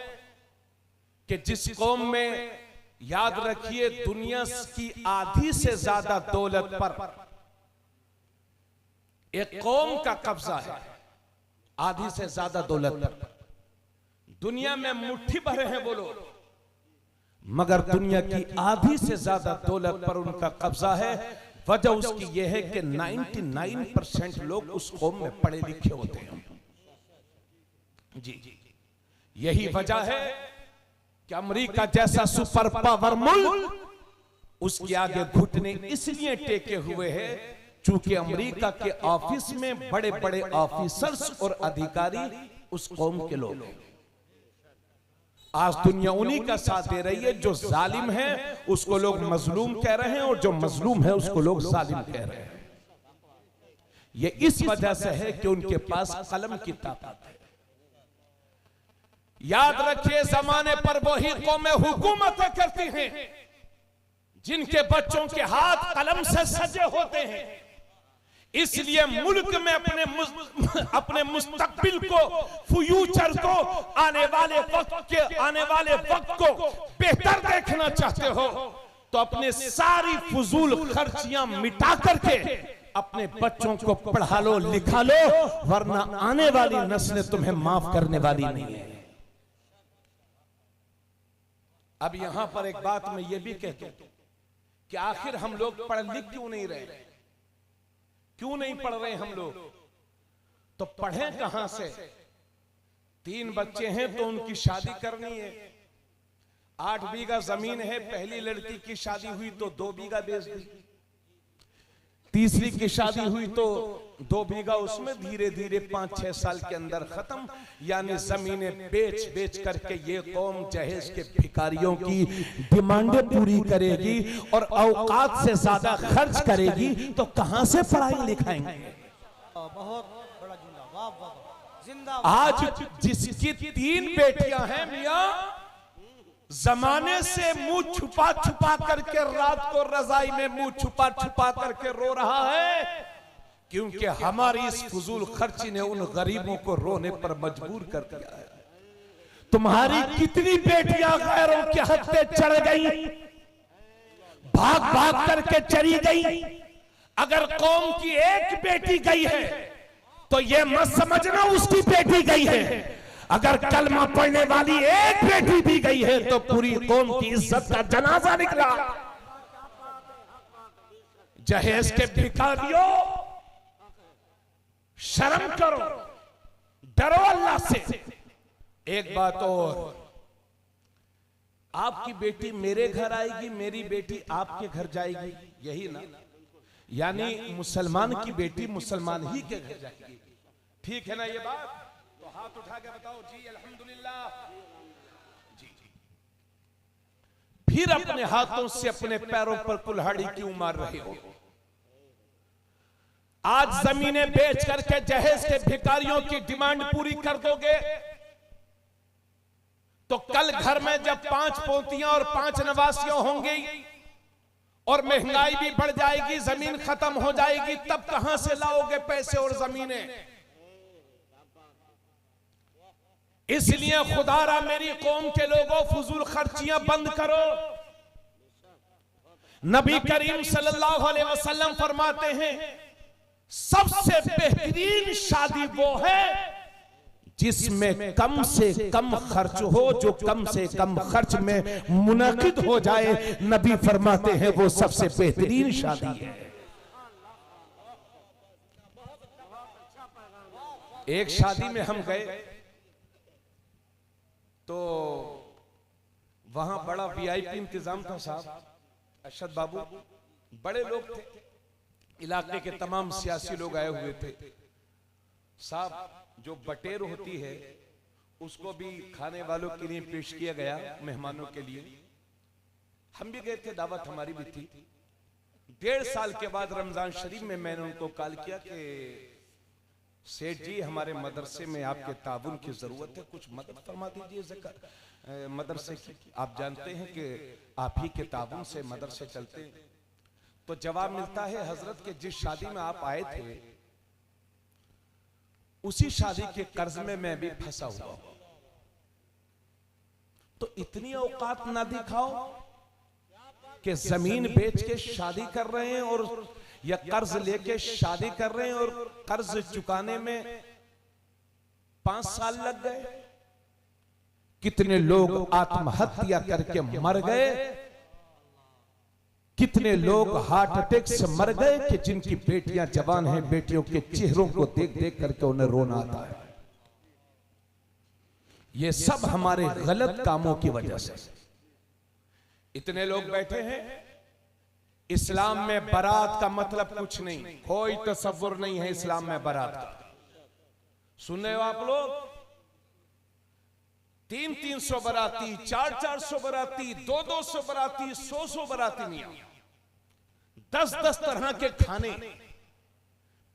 कि जिस कौम में, याद रखिए, दुनिया की आधी से ज्यादा दौलत पर एक कौम का कब्जा है। आधी से ज्यादा दौलत पर दुनिया में मुट्ठी भरे हैं वो लोग, मगर दुनिया की आधी से ज्यादा दौलत पर उनका कब्जा है। वजह उसकी यह है कि 99% लोग उस कौम में पढ़े लिखे होते हैं। जी, यही वजह है कि अमेरिका जैसा सुपर पावर मुल्क उसके आगे घुटने इसलिए टेके हुए हैं चूंकि अमेरिका के ऑफिस में बड़े बड़े ऑफिसर्स और अधिकारी उस कौम के लोग हैं। आज दुनिया उन्हीं का साथ दे रही है। जो जालिम है उसको लोग मजलूम कह रहे हैं और जो मजलूम है उसको लोग जालिम कह रहे हैं। ये इस वजह से है कि उनके पास कलम की ताकत है। याद रखिए, जमाने पर वही कौमें हुकूमतें करती हैं जिनके बच्चों के हाथ कलम से सजे होते हैं। इसलिए मुल्क में अपने मुस्तकबिल को, फ्यूचर को, आने वाले वक्त को बेहतर देखना चाहते हो तो अपने सारी फजूल खर्चियां मिटा करके अपने बच्चों को पढ़ा लो, लिखा लो, वरना आने वाली नस्लें तुम्हें माफ करने वाली नहीं है। अब यहां पर एक बात मैं ये भी कहता हूं कि आखिर हम लोग पढ़ लिख क्यों नहीं रहे? क्यों नहीं पढ़ रहे हम लोग? तो पढ़ें कहां से? 3 बच्चे हैं तो उनकी शादी करनी है। 8 बीघा जमीन है, पहली लड़की की शादी हुई तो 2 बीघा बेच दी, तीसरी की शादी हुई तो 2 बीघा, उसमें धीरे धीरे 5-6 साल के अंदर खत्म। यानी जमीनें बेच बेच करके ये कौम जहेज के भिखारियों की डिमांडें पूरी करेगी और औकात से ज्यादा खर्च करेगी, तो कहां से पढ़ाई लिखाएंगे? बहुत बड़ा जिंदा, वाह वाह वाह, जिंदा। आज जिसकी 3 बेटियां हैं मियां, जमाने से मुंह छुपा छुपा करके रात को रजाई में मुंह छुपा छुपा करके रो रहा है, क्योंकि हमारी इस फजूल खर्ची ने उन गरीबों को रोने पर मजबूर कर दिया है। तुम्हारी कितनी बेटियां गैरों के हत्थे चढ़ गई, भाग भाग करके चली गई। अगर कौम की एक बेटी गई है तो यह मत समझना उसकी बेटी गई है। अगर कलमा पढ़ने वाली एक बेटी भी गई है तो पूरी कौम की इज्जत का जनाजा निकला। जहेज के भिखारियों, शर्म करो, डरो अल्लाह से। एक बात और, आपकी बेटी मेरे घर आएगी, मेरी बेटी आपके घर जाएगी, यही ना? यानी मुसलमान की बेटी मुसलमान ही के घर जाएगी। ठीक है ना ये बात? तो हाथ उठा के बताओ जी अल्हम्दुलिल्लाह जी। फिर अपने हाथों से अपने पैरों पर कुल्हाड़ी क्यों मार रहे हो? आज जमीनें बेच करके जहेज के भिखारियों की डिमांड पूरी कर दोगे तो कल घर में जब 5 पोतियां और 5 नवासियां होंगी और महंगाई भी बढ़ जाएगी, जमीन खत्म हो जाएगी, तब कहां से लाओगे पैसे और जमीनें? इसलिए खुदारा मेरी कौम के लोगों, फजूल खर्चियां बंद करो। नबी करीम सल्लल्लाहु अलैहि वसल्लम फरमाते हैं, सबसे बेहतरीन शादी वो है जिसमें कम से कम खर्च हो, जो कम से कम खर्च में मुनक़िद हो जाए। नबी फरमाते हैं वो सबसे बेहतरीन शादी है। एक शादी में हम गए तो वहां बड़ा वीआईपी इंतजाम था साहब, अरशद बाबू, बड़े लोग थे, इलाके के तमाम सियासी लोग आए हुए थे साहब। जो बटेर होती है उसको भी खाने वालों के लिए पेश किया गया, मेहमानों के लिए। हम भी गए थे, दावत हमारी भी थी। 1.5 साल के बाद रमजान शरीफ में मैंने उनको कॉल किया कि सेठ जी, हमारे मदरसे में आपके ताबुन की जरूरत है, कुछ मदद फरमा दीजिए मदरसे की। आप जानते हैं कि आप ही के ताबुन से मदरसे चलते हैं। तो जवाब मिलता है, हजरत के जिस शादी में आप आए थे उसी शादी के कर्ज में मैं भी फंसा हुआ हूं। तो इतनी औकात ना दिखाओ कि जमीन बेच के शादी कर रहे हैं और या कर्ज लेके शादी कर रहे हैं और कर्ज चुकाने में 5 साल लग गए। कितने लोग आत्महत्या करके मर गए, कितने लोग हार्ट अटैक से मर गए कि जिनकी बेटियां जवान हैं, बेटियों के चेहरों को देख देख करके उन्हें रोना आता है। ये सब हमारे गलत कामों की वजह से। इतने लोग बैठे हैं, इस्लाम में बारात का मतलब कुछ नहीं, कोई तसव्वुर नहीं है इस्लाम में बारात का। सुन रहे हो आप लोग? 300-300 बराती, 400-400 बराती, 200-200 बराती, 100-100 बराती मियां, 10-10 तरह के खाने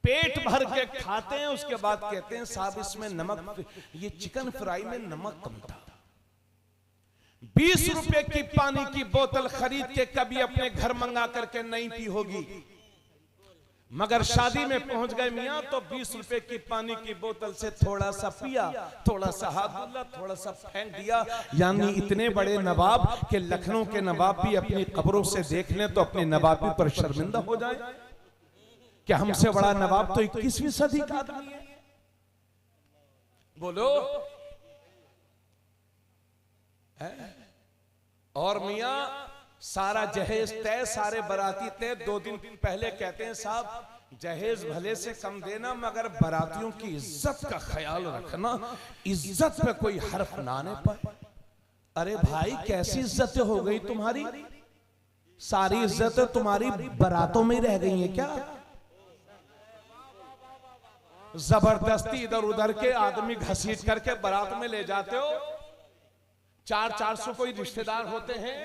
पेट भर के खाते हैं। उसके बाद कहते हैं साहब इसमें नमक, ये चिकन फ्राई में नमक कम था। 20 रुपए की पानी की बोतल खरीद के कभी अपने घर मंगा करके नहीं पी होगी, मगर शादी में पहुंच गए मियां तो 20 रुपए की पानी की बोतल से थोड़ा सा पिया, थोड़ा सा हाथ धुला, थोड़ा सा फेंक दिया। यानी इतने बड़े नवाब के लखनऊ के नवाब भी अपनी कब्रों से देख लें तो अपनी नवाबी पर शर्मिंदा हो जाए। क्या हमसे बड़ा नवाब तो 21वीं सदी का आदमी है? बोलो है? और मियां सारा जहेज तय, सारे बराती तय। 2 दिन पहले कहते हैं साहब जहेज भले से कम देना मगर बारातियों की इज्जत का ख्याल रखना, इज्जत पे कोई हर्फ ना आने पाए। अरे भाई कैसी इज्जत हो गई तुम्हारी, सारी इज्जत तुम्हारी बारातों में ही रह गई है क्या? जबरदस्ती इधर उधर के आदमी घसीट करके बारात में ले जाते हो। 400 कोई रिश्तेदार होते हैं,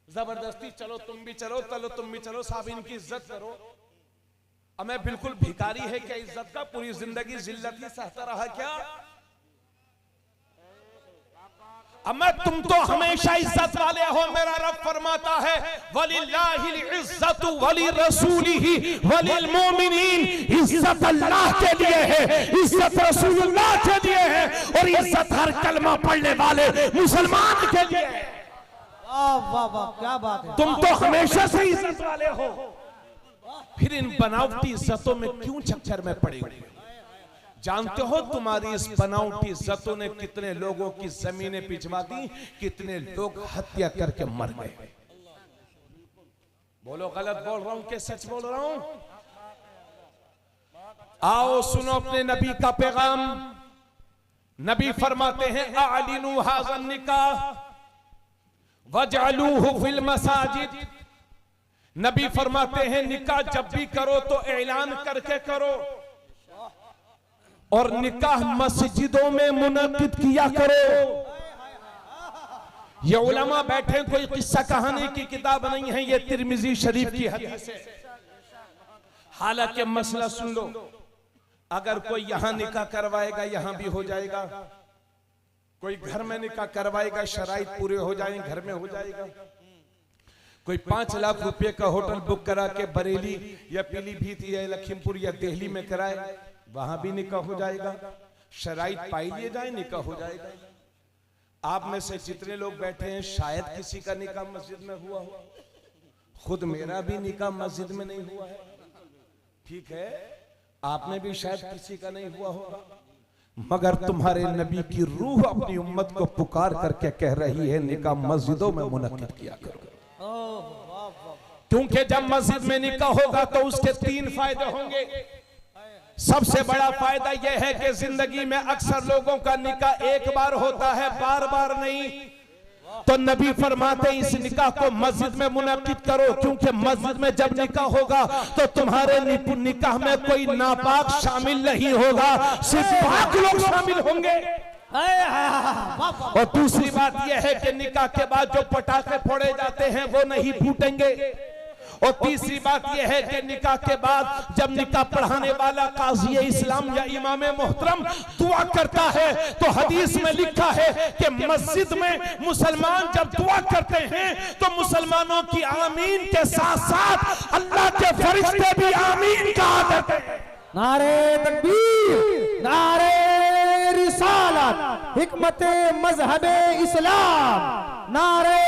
जबरदस्ती चलो तुम भी चलो, चलो तुम भी चलो, साहब इनकी इज्जत करो। अब मैं बिल्कुल भिखारी है क्या इज्जत का? पूरी जिंदगी जिल्लत ही सहता रहा क्या? अब मैं तुम तो हमेशा इज्जत वाले हो। मेरा रब फरमाता है वलिल्लाहिल इज्जतु वली रसूलिही वलिल मोमिनीन, इज्जत अल्लाह के लिए है, इज्जत रसूलुल्लाह के लिए है, और इज्जत हर कलमा पढ़ने वाले मुसलमान के लिए है। वाह वाह वाह, क्या बात है। तुम तो हमेशा से इज्जत वाले हो, फिर इन बनावटी इज्जतों में क्यों चक्कर में पड़े हुए? जानते हो तुम्हारी इस बनावटी इज्जतों ने कितने लोगों की जमीनें पिछवा दी, कितने लोग हत्या करके मर गए। बोलो गलत बोल रहा हूं कि सच बोल रहा हूं? आओ सुनो अपने नबी का पैगाम। नबी फरमाते हैं अअलिनु हाज़न निकाह वजअलूहु फिल मसाजिद। नबी फरमाते हैं निकाह जब भी करो तो ऐलान करके करो, और निकाह मस्जिदों में मुनक्किद किया करो। ये उलमा बैठे, कोई किस्सा कहानी की किताब नहीं है, ये तिरमिजी शरीफ की हदीस है। हालांकि मसला सुन लो, अगर कोई यहां निकाह करवाएगा यहां भी हो जाएगा, कोई घर में निकाह करवाएगा शराइत पूरे हो जाएंगे घर में हो जाएगा, कोई 5 लाख रुपए का होटल बुक करा के बरेली या पीलीभीत या लखीमपुर या दिल्ली में कराए वहां भी निकाह हो जाएगा, शराइत पाई लिए जाए निकाह हो जाएगा। आप में से जितने लोग बैठे हैं शायद किसी का निकाह मस्जिद में हुआ हो, खुद मेरा भी निकाह मस्जिद में नहीं हुआ है, ठीक है, आप में भी शायद किसी का नहीं हुआ होगा, मगर तुम्हारे नबी की रूह अपनी उम्मत को पुकार करके कह रही है निकाह मस्जिदों में मुनक्किद किया करो। क्योंकि जब मस्जिद में निकाह होगा तो उसके 3 फायदे होंगे। सबसे बड़ा फायदा यह है कि जिंदगी में अक्सर लोगों का निकाह एक बार होता है, बार बार नहीं। तो नबी फरमाते इस निकाह को मस्जिद में मुनक्किद करो, क्योंकि मस्जिद में जब निकाह होगा तो तुम्हारे निकाह में कोई नापाक शामिल नहीं होगा, सिर्फ पाक लोग शामिल होंगे। और दूसरी बात यह है कि निकाह के बाद जो पटाखे फोड़े जाते हैं वो नहीं फूटेंगे। और तीसरी बात यह है कि निकाह के बाद जब निकाह पढ़ाने वाला काजी इस्लाम या इमाम मोहतरम दुआ करता है तो हदीस में लिखा है कि मस्जिद में मुसलमान जब दुआ करते हैं तो मुसलमानों की आमीन के साथ साथ अल्लाह के फरिश्ते भी आमीन कहा करते हैं। नारे तकबीर, नारे रिसालत, हिकमते मजहबे इस्लाम, नारे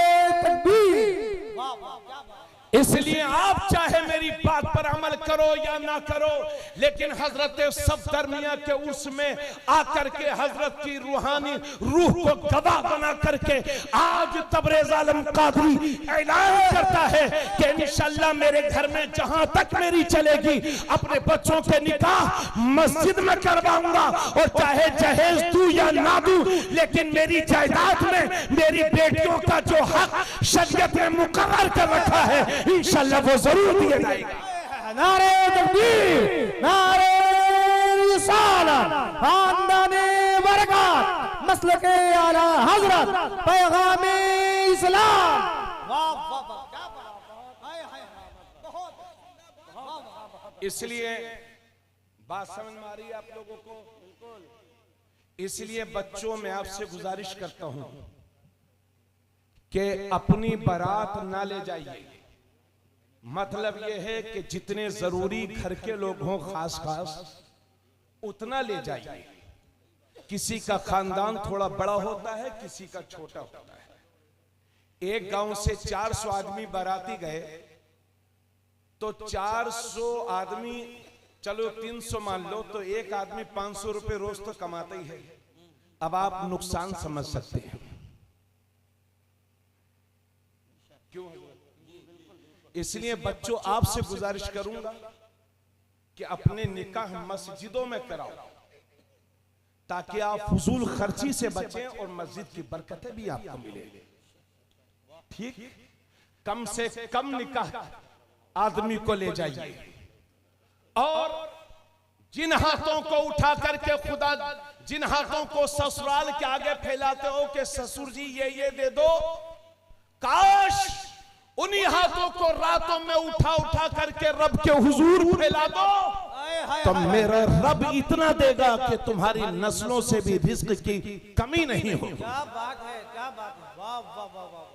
तकबीर। इसलिए आप चाहे मेरी बात पर अमल करो या ना करो, लेकिन हजरत सफदर मियां के उसमें आकर के हजरत की रूहानी रूह को गवाह बना करके आज तबरेज आलम कादरी ऐलान करता है कि इंशाअल्लाह मेरे घर में जहां तक मेरी चलेगी अपने बच्चों के निकाह मस्जिद में करवाऊंगा, और चाहे जहेज दूं या ना दूं, लेकिन मेरी जायदाद में मेरी बेटियों का जो हक शरीयत ने मुकर्रर कर रखा है इंशाअल्लाह वो जरूर दिया जाएगा। नारे तकबीर, नारे रिसालत, खानदाने बरकत, मसलके आला हजरत, पैगामे इस्लाम। वाह वाह वाह, क्या बात है, हाय बहुत बहुत। इसलिए बात समझ में आ रही है आप लोगों को? इसलिए बच्चों में आपसे गुजारिश करता हूं कि अपनी बारात ना ले जाइए। मतलब यह है कि जितने जरूरी घर के लोग हों खास खास उतना ले जाइए। किसी का खानदान थोड़ा बड़ा होता है, किसी का छोटा होता है। एक गांव से 400 आदमी बाराती गए तो 400 आदमी, चलो 300 मान लो, तो एक आदमी 500 रुपए रोज तो कमाता ही है। अब आप नुकसान समझ सकते हैं क्यों? इसलिए बच्चों आपसे गुजारिश करूंगा कि अपने निकाह मस्जिदों में कराओ, ताकि आप फजूल खर्ची से बचें और मस्जिद की बरकतें भी आपको मिले। ठीक, कम से कम निकाह आदमी को ले जाइए, और जिन हाथों को उठा करके खुदा, जिन हाथों को ससुराल के आगे फैलाते हो कि ससुर जी ये दे दो, काश उन्हीं हाथों को रातों में उठा उठा करके रब के हुजूर फैला दो, तो मेरा रब इतना देगा कि तुम्हारी नस्लों से भी रिज्क की कमी नहीं होगी। क्या बात है, क्या बात है, वाह वाह वाह वाह।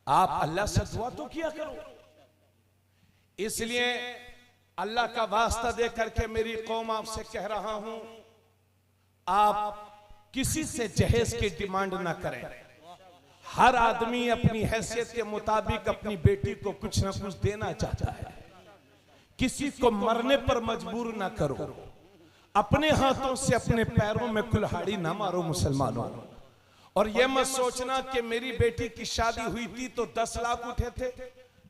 आप अल्लाह से दुआ तो किया करो। इसलिए अल्लाह का वास्ता दे करके मेरी कौम आपसे कह रहा हूं, आप किसी से जहेज की डिमांड ना करें। हर आदमी अपनी हैसियत के मुताबिक अपनी बेटी को कुछ ना कुछ देना चाहता है। किसी को मरने पर मजबूर ना करो, अपने हाथों से अपने पैरों में कुल्हाड़ी ना मारो मुसलमानों। और यह मत सोचना कि मेरी बेटी की शादी हुई थी तो 10 लाख उठे थे,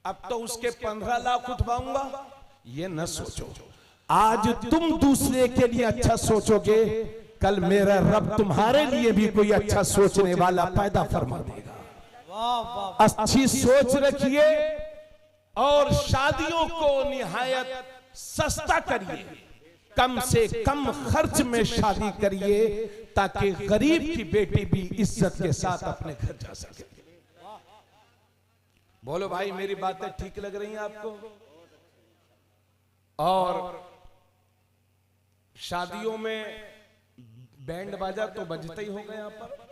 अब तो उसके 15 लाख उठवाऊंगा, ये न सोचो। आज तुम दूसरे के लिए अच्छा सोचोगे, कल मेरा रब तुम्हारे लिए भी कोई अच्छा सोचने वाला पैदा फरमा देगा। अच्छी सोच रखिए और शादियों को निहायत सस्ता करिए, कम से कम खर्च में शादी करिए, ताकि गरीब की बेटी भी इज्जत के साथ अपने घर जा सके। बोलो भाई, मेरी बातें ठीक लग रही हैं आपको? और शादियों में बैंड बाजा तो बजता ही होगा यहाँ पर।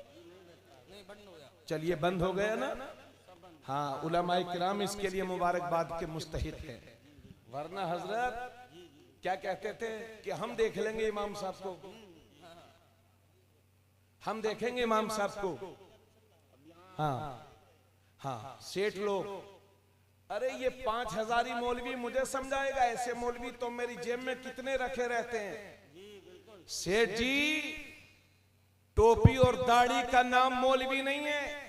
चलिए, बंद हो गया ना? हाँ, उलमाए किराम इसके लिए मुबारकबाद के मुस्तहिक हैं, वरना हजरत क्या कहते थे कि हम देख लेंगे इमाम साहब को, हम देखेंगे इमाम साहब को। हाँ हाँ, सेठ लोग, अरे ये 5000 मौलवी मुझे समझाएगा, ऐसे मौलवी तो मेरी जेब में कितने रखे रहते हैं। सेठ जी, टोपी और दाढ़ी का नाम मौलवी नहीं है।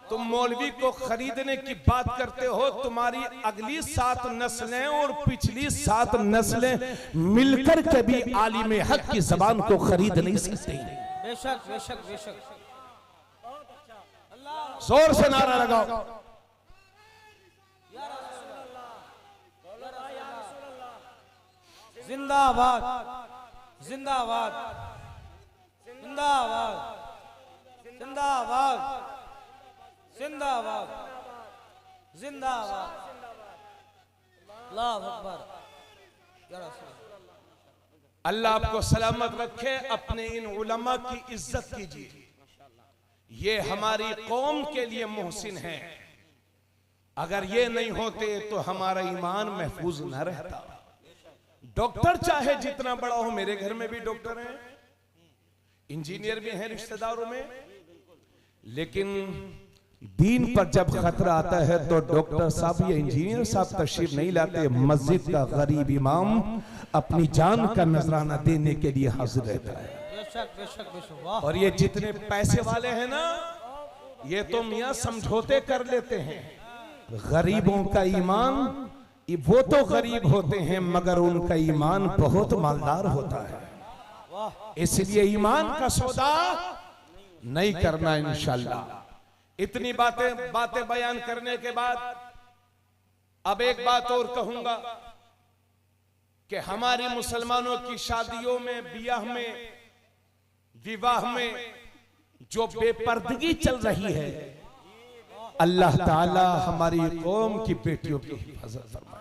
तुम मौलवी को खरीदने की बात करते हो, तुम्हारी अगली 7 नस्लें और पिछली 7 नस्लें मिलकर के भी आलिम हक की जबान को खरीद नहीं सकती। बेशक बेशक बेशक। जोर से नारा लगाओ। जिंदाबाद जिंदाबाद जिंदाबाद जिंदाबाद जिंदाबाद जिंदाबाद। अल्लाह अकबर। या रसूल अल्लाह। अल्लाह आपको सलामत रखे। अपने इन उलमा की इज्जत कीजिए, ये हमारी कौम के लिए मोहसिन हैं। अगर ये नहीं होते तो हमारा ईमान महफूज न रहता। डॉक्टर चाहे जितना बड़ा हो, मेरे घर में भी डॉक्टर हैं, इंजीनियर भी हैं रिश्तेदारों में, लेकिन दीन पर जब खतरा आता है तो डॉक्टर साहब या इंजीनियर साहब तशरीफ नहीं लाते। मस्जिद का गरीब इमाम अपनी जान का नजराना देने के लिए हाजिर रहता है। बेशक बेशक बेशक। वाह। और ये जितने पैसे वाले हैं ना, ये तो मियां समझौते कर लेते हैं। गरीबों का ईमान, वो तो गरीब होते हैं मगर उनका ईमान बहुत मालदार होता है। इसलिए ईमान का सौदा नहीं करना इंशाल्लाह। इतनी बातें बयान करने के बाद अब एक बात और कहूंगा कि हमारी मुसलमानों की शादियों में, बियाह में, विवाह में जो बेपर्दगी चल रही है, अल्लाह ताला हमारी कौम की बेटियों की हिफाजत फरमाए।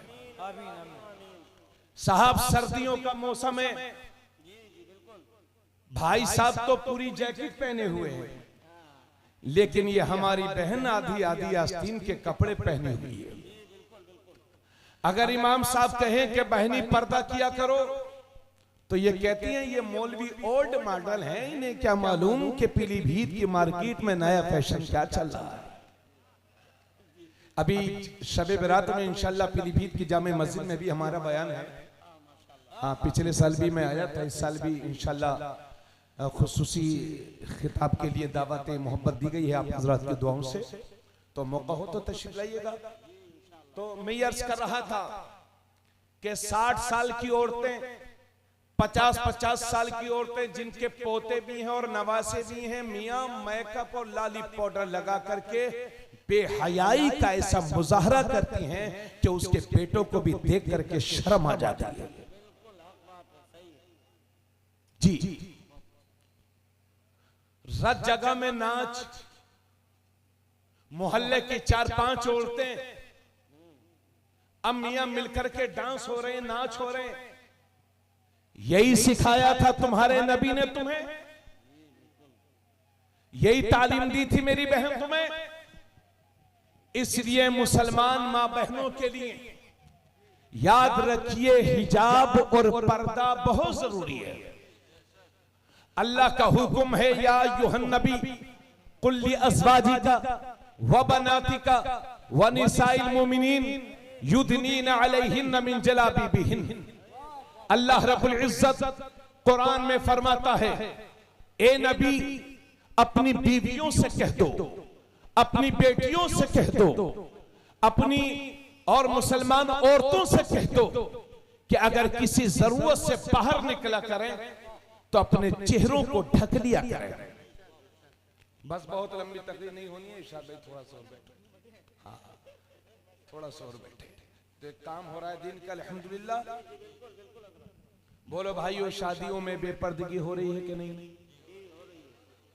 साहब, सर्दियों का मौसम है, भाई साहब तो पूरी जैकेट पहने हुए हैं, लेकिन ये हमारी बहन आधी आधी आस्तीन के कपड़े पहने हुई है। अगर इमाम साहब कहें कि बहनी पर्दा किया करो, तो ये कहती हैं ये मौलवी ओल्ड मॉडल है, इन्हें क्या मालूम कि पीलीभीत की मार्केट में नया फैशन क्या चल रहा है। अभी शबे बरात में इंशाल्लाह पीलीभीत की जामे मस्जिद में भी हमारा बयान है। हाँ, पिछले साल भी मैं आया था, इस साल भी इंशाल्लाह खुसूसी खिताब के लिए दावत मोहब्बत दी गई है आप हजरात की दुआओं से, तो मौका हो तो तशरीफ लाइएगा। तो मैं अर्ज कर रहा था कि 60 साल की औरतें, 50-50 साल की औरतें जिनके पोते भी हैं और नवासे भी हैं, मियां मेकअप और लाली पाउडर लगा करके बेहयाई का ऐसा मुजाहरा करती हैं कि उसके बेटों को भी देख करके शर्म आ जाती है। जी, रात जगह में नाच, मोहल्ले की 4-5 औरतें अब मियां मिलकर के डांस हो रहे हैं, नाच हो रहे हैं। यही सिखाया था तुम्हारे नबी ने तुम्हें, यही तालीम दी थी मेरी बहन तुम्हें। इसलिए मुसलमान मां बहनों के लिए याद रखिए, हिजाब और पर्दा बहुत जरूरी है। अल्लाह का हुक्म है, या अय्युहन नबी कुल लि अज़वाजिका व बनातिका व निसाइल मुमिनीन युदनीना अलैहिन्ना मिन जलाबिबिहिन। अल्लाह रब्बुल इज्जत कुरान में फरमाता है, ए नबी अपनी बीवियों से कह दो, अपनी बेटियों से कह दो, अपनी और मुसलमान औरतों से कह दो कि अगर किसी जरूरत से बाहर निकला करें तो अपने चेहरों को ढक लिया करें। बस बहुत लंबी तकरीर नहीं होनी है, इशाद भाई थोड़ा सा और बैठे, हाँ थोड़ा सा और बैठे, तो एक काम हो रहा है दिन का अल्हम्दुलिल्लाह। बोलो भाइयों, शादियों में बेपर्दगी हो रही है कि नहीं?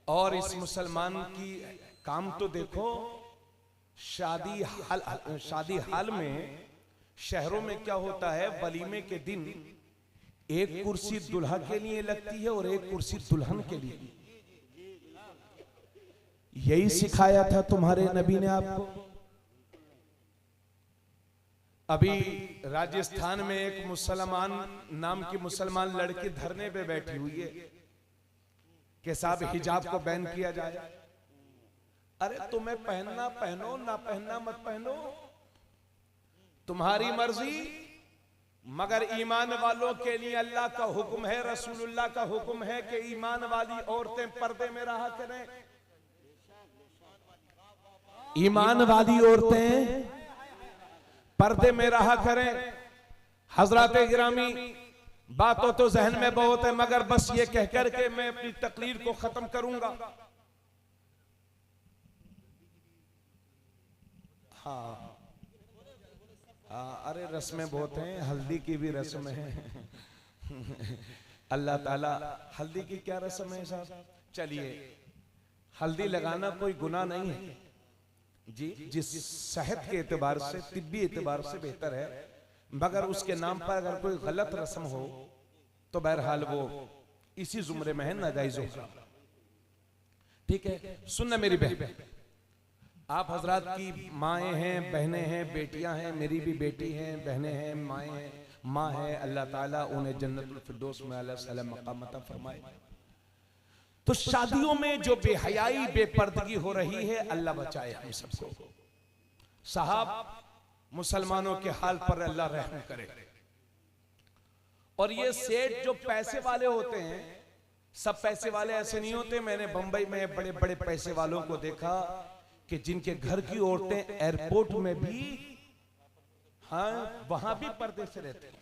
और इस मुसलमान की काम तो देखो, शादी हाल में शहरों में क्या होता है, वलीमे के दिन एक कुर्सी दुल्हा के लिए लगती है और एक कुर्सी दुल्हन के लिए। यही सिखाया था तुम्हारे नबी ने आपको। अभी राजस्थान में एक मुसलमान नाम की मुसलमान लड़की धरने पे बैठी हुई है कि साहब हिजाब को बैन किया जाए। अरे तुम्हें पहनना पहनो, ना पहनना मत पहनो, तुम्हारी मर्जी, मगर ईमान वालों के लिए अल्लाह का हुक्म है, रसूलुल्लाह का हुक्म है कि ईमान वाली औरतें पर्दे में रहा करें। ईमान वाली औरतें पर्दे में रहा करें। हजरत गिरामी, बातों तो जहन में बहुत है, मगर बस ये कहकर के मैं अपनी तकरीर को खत्म करूंगा। हाँ अरे रस्में बहुत हैं, हल्दी की भी रस्म है। अल्लाह ताला, हल्दी की क्या रस्म है साहब? चलिए, हल्दी लगाना कोई गुनाह नहीं है जी, जिस सेहत के एतबार से, तिब्बी एतबार से बेहतर है, मगर उसके नाम पर अगर कोई गलत रस्म हो तो बहरहाल वो इसी जुमरे में है, नाजायज होगा। ठीक है, सुनना मेरी बहन, आप हजरात की माएँ हैं, बहनें हैं, बेटियां हैं, मेरी भी बेटी हैं, बहनें हैं, माएँ हैं, माँ है। अल्लाह ताला उन्हें जन्नतुल फिरदौस में आला सलाम मकाम अता फरमाए। तो शादियों में जो बेहयाई, बेपर्दगी हो रही है, अल्लाह बचाए हम सबको। साहब, मुसलमानों के हाल पर अल्लाह रहम करे। और ये सेठ जो पैसे वाले होते हैं, सब पैसे वाले ऐसे नहीं होते। मैंने बंबई में बड़े बड़े पैसे वालों को देखा कि जिनके घर की औरतें एयरपोर्ट में भी, हाँ वहां भी पर्दे से रहते हैं।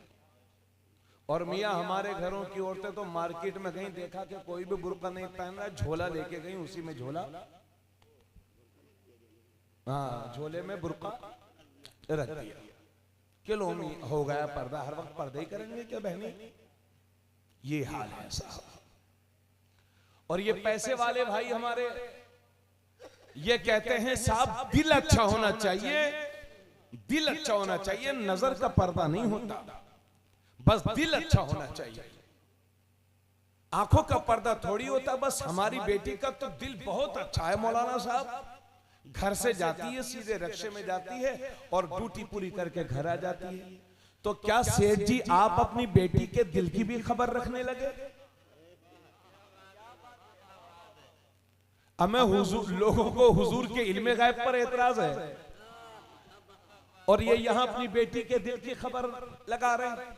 और मियाँ हमारे घरों की औरतें तो मार्केट में गई, देखा कि कोई भी बुर्का नहीं पहन रहा, झोला लेके गई, उसी में झोला, हाँ झोले में बुर्का रख दिया। किलो में हो गया पर्दा, हर वक्त पर्दे ही करेंगे क्या बहनी? ये हाल है साहब। और ये पैसे वाले भाई हमारे ये कहते हैं साहब दिल अच्छा होना चाहिए, दिल अच्छा होना चाहिए, नजर का पर्दा नहीं होता, बस दिल अच्छा होना चाहिए। आंखों का पर्दा थोड़ी होता। बस हमारी बेटी का तो दिल बहुत अच्छा है मौलाना साहब, घर से जाती है सीधे रक्शे में जाती है और ड्यूटी पूरी करके घर आ जाती है। तो क्या सेठ जी आप अपनी बेटी के दिल की भी खबर रखने लगे? हमें हुजूर, लोगों को हुजूर के इल्मे गायब पर एतराज है और ये यहां अपनी बेटी के दिल की खबर लगा रहे हैं।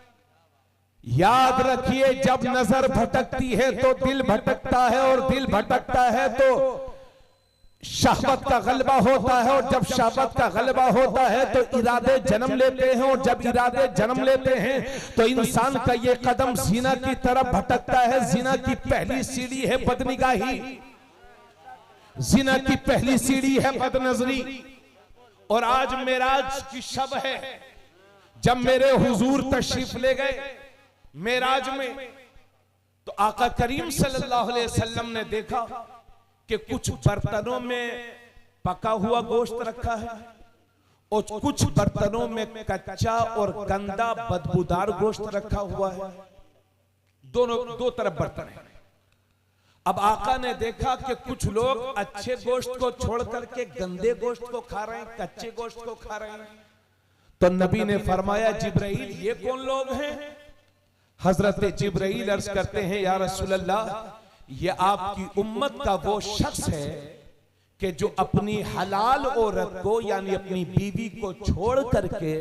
याद रखिए, जब नजर भटकती है तो दिल भटकता है, और दिल भटकता है तो शहवत का गलबा होता है, और जब शहवत का गलबा होता है तो इरादे जन्म लेते हैं, और जब इरादे जन्म लेते हैं तो इंसान का ये कदम ज़िना की तरफ भटकता है। ज़िना की पहली सीढ़ी है बदनिगाही, ज़िना की पहली सीढ़ी है बदनजरी। और आज मेराज की शब है, जब मेरे हुजूर तशरीफ ले गए मेराज में, तो आका करीम सल्लल्लाहु अलैहि वसल्लम ने देखा कि कुछ बर्तनों में पका हुआ गोश्त रखा है और कुछ बर्तनों में कच्चा और गंदा बदबूदार गोश्त रखा हुआ है। दोनों दो तरफ बर्तन है। अब आका ने देखा कि कुछ लोग अच्छे गोश्त को छोड़ करके गंदे गोश्त को खा रहे हैं, कच्चे गोश्त को खा रहे हैं। तो नबी ने फरमाया, जिब्राइल ये कौन लोग हैं? हजरत जिब्राइल अर्ज करते हैं, या रसूल अल्लाह, ये आपकी उम्मत का वो शख्स है कि जो अपनी हलाल औरत को यानी अपनी बीवी को छोड़ करके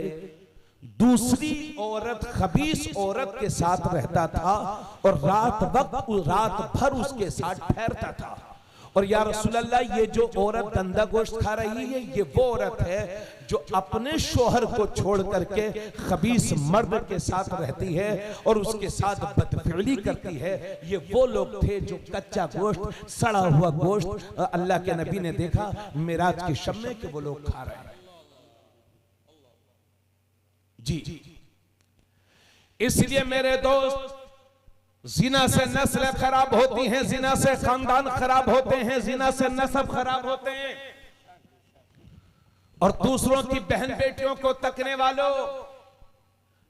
दूसरी औरत, खबीस औरत के साथ रहता था और रात भर उसके साथ ठहरता था। और या रसूल अल्लाह, ये जो औरत गंदा गोश्त खा रही है, ये वो औरत है जो अपने शोहर को छोड़ करके खबीस मर्द के साथ रहती है और उसके साथ बदफिली करती है। ये वो लोग थे जो कच्चा गोश्त, सड़ा हुआ गोश्त अल्लाह के नबी ने देखा मेराज के शब में कि वो लोग खा रहे हैं। जी, इसलिए मेरे दोस्त, जिना से नस्ल खराब होती हैं, जिना से खानदान खराब होते हैं, जिना से नस्ब खराब होते हैं। और दूसरों की बहन बेटियों को तकने वालों,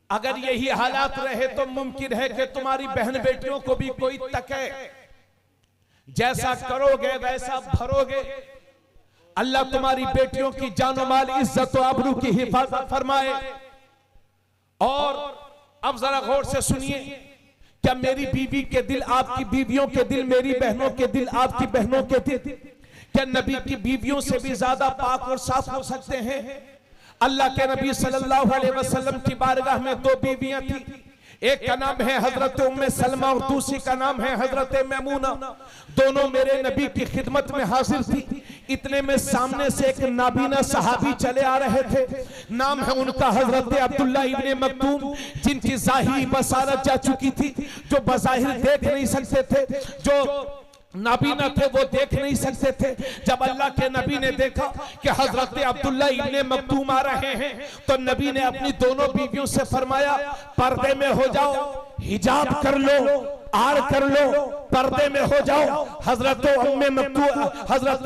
अगर यही हालात रहे तो मुमकिन है कि तुम्हारी बहन बेटियों को भी कोई तके। जैसा करोगे वैसा भरोगे। अल्लाह तुम्हारी बेटियों की जानो माल, इज्जत और आबरू की हिफाजत फरमाए। और अब जरा गौर से सुनिए, क्या मेरी बीवी के दिल आपकी बीवियों के दिल, मेरी बहनों के दिल आपकी बहनों के दिल, क्या नबी की बीवियों से भी ज्यादा पाक और साफ हो सकते हैं? अल्लाह के नबी सल्लल्लाहु अलैहि वसल्लम की बारगाह में दो बीवियां थी। एक का नाम है हजरत उम्मे सलमा और दूसरी का नाम है हजरत मैमूना। दोनों मेरे नबी की खिदमत में हाजिर थी। इतने में सामने से एक नाबीना सहाबी चले आ रहे थे। नाम है उनका हजरत अब्दुल्ला इब्ने मक्तूम, जिनकी जाहिरी बसारत जा चुकी थी, जो बज़ाहिर देख नहीं सकते थे, जो नाबीना थे वो देख नहीं सकते थे। जब अल्लाह के नबी ने देखा कि हजरत अब्दुल्ला इब्ने मक्तूम आ रहे हैं, तो नबी ने अपनी दोनों बीवियों से फरमाया, पर्दे में हो जाओ, हिजाब कर लो, आड़ कर लो, पर्दे में हो जाओ। हजरत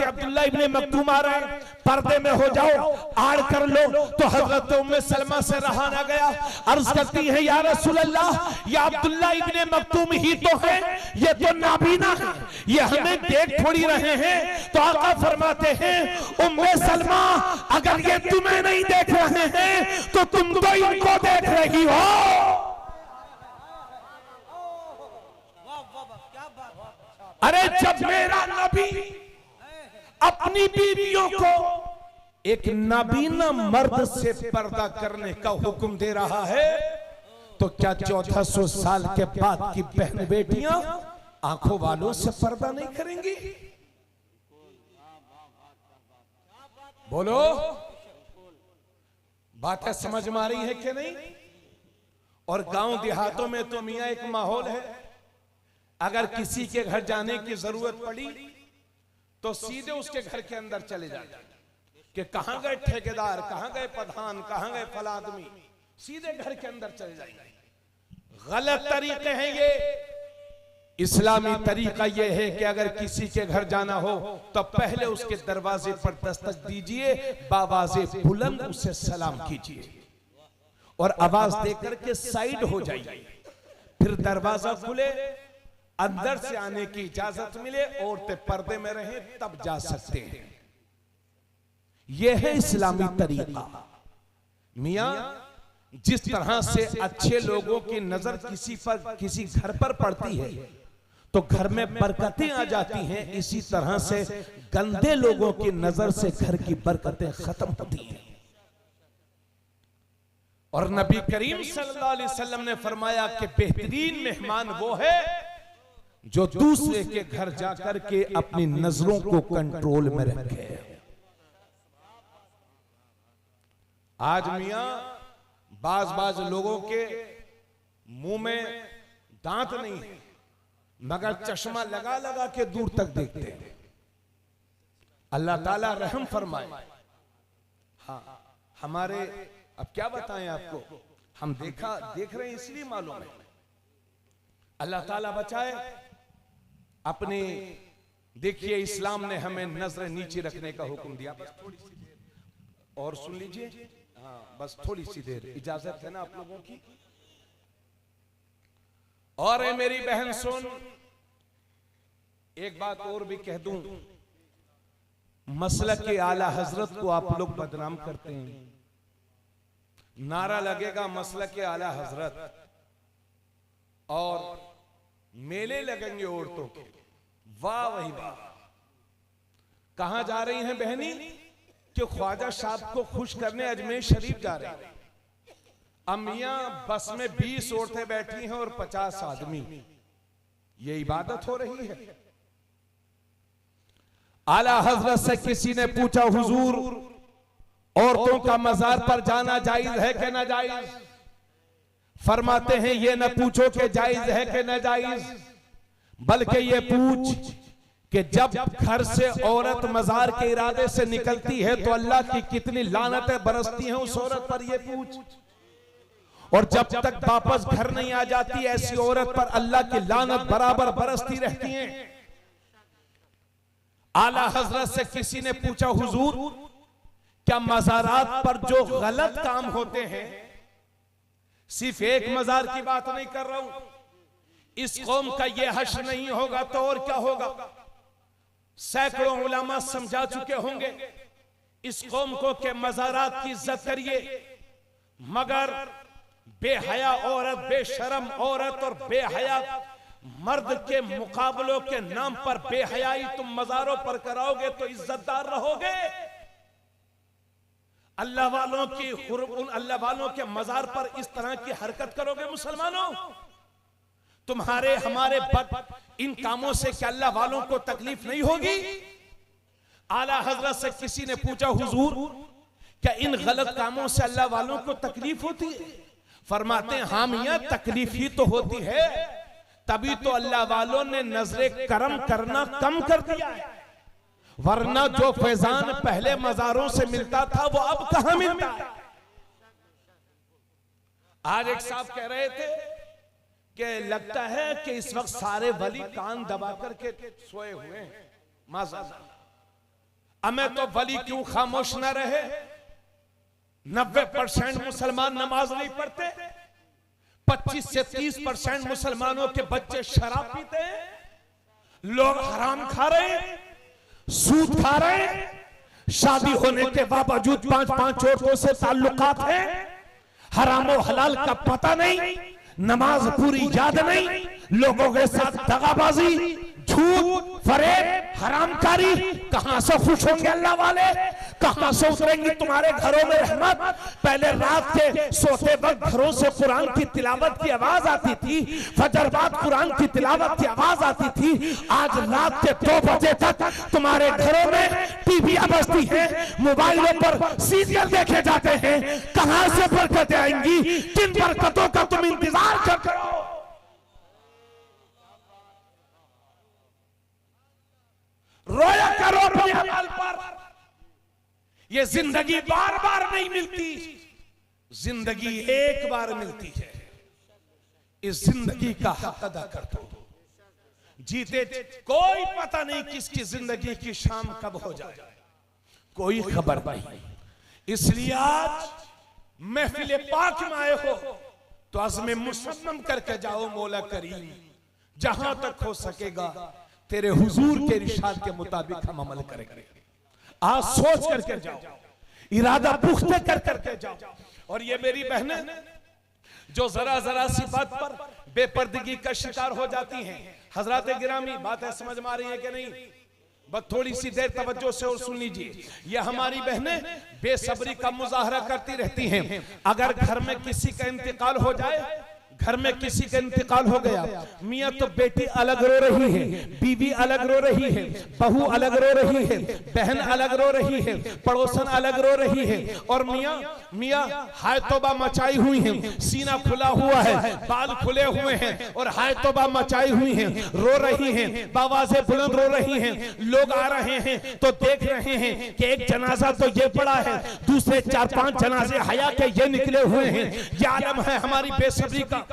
अब्दुल्ला इब्ने मक्तूम आ रहे हैं, पर्दे में हो जाओ, आड़ कर लो। तो हजरत उम्मे सलमा से रहा ना गया, अर्ज करती है, या रसूल अल्लाह, ये अब्दुल्ला इब्ने मक्तूम ही तो है, ये तो नाबीना है, ये हमें देख थोड़ी रहे हैं। तो आका फरमाते हैं, उम्मे सलमा, अगर ये तुम्हें नहीं देख रहे हैं तो तुम तो इनको देख रही हो। अरे जब मेरा नबी अपनी बीवियों को एक नाबीना मर्द से पर्दा करने का हुक्म दे रहा है, तो क्या 1400 साल के बाद की बहन बेटियां आंखों वालों से पर्दा नहीं करेंगी? बोलो, बातें समझ में आ रही है कि नहीं? और गांव देहातों में तो मियां एक माहौल है, अगर किसी के घर जाने की जरूरत पड़ी तो सीधे उसके घर के अंदर चले जाते कि कहां गए ठेकेदार, कहां गए प्रधान, कहां गए फला आदमी, सीधे घर के अंदर चले जाएंगे। गलत तरीके हैं ये। इस्लामी तरीका ये है कि अगर किसी के घर जाना हो तो पहले उसके दरवाजे पर दस्तक दीजिए, बावाज़े बुलंद उसे सलाम कीजिए और आवाज देकर के साइड हो जाइए। फिर दरवाजा खुले, अंदर से आने की इजाजत मिले, औरतें पर्दे में रहें, तब जा सकते हैं। यह है इस्लामी तरीका। मियां, जिस तरह से अच्छे लोगों की नजर किसी घर पर पड़ती है तो घर में बरकतें आ जाती हैं, इसी तरह से गंदे लोगों की नजर से घर की बरकतें खत्म होती हैं। और नबी करीम सल्लल्लाहु अलैहि वसल्लम ने फरमाया कि बेहतरीन मेहमान वो है जो दूसरे के घर जाकर के अपनी नजरों को कंट्रोल में रखे। आज मियां बाज लोगों के मुंह में दांत नहीं है, मगर चश्मा लगा लगा के दूर तक देखते हैं। अल्लाह ताला रहम फरमाए। हाँ, हमारे अब क्या बताएं आपको, हम देख रहे हैं इसलिए मालूम है। अल्लाह ताला बचाए। अपने देखिए, इस्लाम ने हमें नजर नीचे रखने का हुक्म दिया। बस थोड़ी सी देर और सुन लीजिए। हाँ, बस थोड़ी सी देर इजाजत है ना आप लोगों की। और मेरी बहन सुन, एक बात और भी कह दूं, मसलक के आला हजरत को आप लोग बदनाम करते हैं। नारा लगेगा मसलक के आला हजरत, और मेले लगेंगे औरतों के। वाह वही वाह। कहां जा रही हैं बहनी? कि ख्वाजा साहब को खुश करने अजमेर शरीफ जा रहे हैं। अमियां बस में 20 औरतें बैठी हैं और 50 आदमी। ये इबादत हो रही है। आला हजरत से किसी ने पूछा, हुजूर औरतों का मजार पर जाना जायज है कि ना जायज? फरमाते हैं ये न पूछो कि जायज है कि ना जायज, बल्कि ये पूछ कि जब घर से औरत मजार के इरादे से निकलती है तो अल्लाह की कितनी लानतें बरसती हैं उस औरत पर, ये पूछ। और जब तक वापस घर नहीं आ जाती ऐसी औरत पर अल्लाह की लानत बराबर बरसती रहती है। आला हजरत से किसी ने पूछा, हुजूर क्या मजारात पर जो गलत काम होते हैं, सिर्फ एक मजार की बात नहीं कर रहा हूं, इस कौम का ये हश्र नहीं होगा तो और क्या होगा? सैकड़ों उलमा समझा चुके होंगे इस कौम को कि मजारात की इज्जत करिए, मगर बेहया औरत, बेशरम औरत और बेहया मर्द के मुकाबलों के नाम पर बेहयाई तुम मजारों पर कराओगे तो इज्जतदार रहोगे? अल्लाह वालों की अल्लाह वालों के मजार पर इस तरह की हरकत करोगे मुसलमानों? तुम्हारे हमारे इन कामों से क्या अल्लाह वालों को तकलीफ नहीं होगी? आला हजरत से किसी ने पूछा, हुजूर क्या इन गलत कामों से अल्लाह वालों को तकलीफ होती है? फरमाते हैं हाँ मियां, तकलीफ ही तो होती है, तभी तो अल्लाह वालों ने नजरे करम करना कम कर दिया है। वरना जो फैजान पहले मजारों से मिलता था वो अब कहां मिलता है? आज एक साहब कह रहे थे कि लगता है कि इस वक्त सारे वली कान दबा करके सोए हुए हैं। माज़अल्लाह, हमें तो वली क्यों खामोश न रहे? 90% मुसलमान नमाज नहीं पढ़ते, 25 से 30% मुसलमानों के बच्चे शराब पीते हैं, लोग हराम खा रहे हैं, सूद खा रहे हैं, शादी होने के बावजूद 5-5 औरतों से ताल्लुकात हैं, हराम और हलाल का पता नहीं, नमाज पूरी याद नहीं, लोगों के साथ दगाबाजी, झूठ, फरेब, हरामकारी। कहां से खुश होंगे अल्लाह वाले? कहां से उतरेंगी तुम्हारे घरों में रहमत? पहले रात के सोते वक्त घरों से कुरान की तिलावत की आवाज आती थी, फजर बाद कुरान की तिलावत की आवाज आती थी। आज रात के 2 बजे तक तुम्हारे घरों में टीवियां बजती हैं, मोबाइलों पर सीरियल देखे जाते हैं। कहां से बरकतें आएंगी? किन बरकतों का तुम इंतजार कर रहे हो? रोया करो अपने अमाल पर। ये जिंदगी बार बार नहीं मिलती, जिंदगी एक बार मिलती है। इस जिंदगी का हक अदा कर दो। जीते कोई पता नहीं किसकी जिंदगी की शाम कब हो जाए, कोई खबर नहीं। इसलिए आज महफिल पाक में आए हो तो अज़्म मुसम्मम करके जाओ, मौला करीम जहां तक हो सकेगा तेरे हुजूर के इरशाद के मुताबिक हम अमल करेंगे। आज सोच करके जाओ, इरादा पुख्ते कर करके जाओ। और ये मेरी बहनें जो जरा जरा सी बात पर बेपर्दगी का शिकार हो जाती हैं, हजरात गिरामी बात है समझ में आ रही है कि नहीं? बस थोड़ी सी देर तवज्जो से और सुन लीजिए। ये हमारी बहनें बेसब्री का मुजाहरा करती रहती हैं। अगर घर में किसी का इंतकाल हो जाए, घर में किसी का इंतकाल हो गया, मियाँ तो बेटी अलग रो रही है, बीवी अलग रो रही है, बहू अलग रो रही है, बहन अलग रो रही है, पड़ोसन अलग रो रही है, और मियाँ हाय तौबा मचाई हुई है, सीना खुला हुआ है, बाल खुले हुए हैं और हाय तौबा मचाई हुई है, रो रही हैं, बावाज़े बुलंद रो रही हैं। लोग आ रहे हैं तो देख रहे हैं कि एक जनाजा तो ये पड़ा है, दूसरे 4-5 जनाजे हया के ये निकले हुए हैं। ये आलम है हमारी बेसब्री का।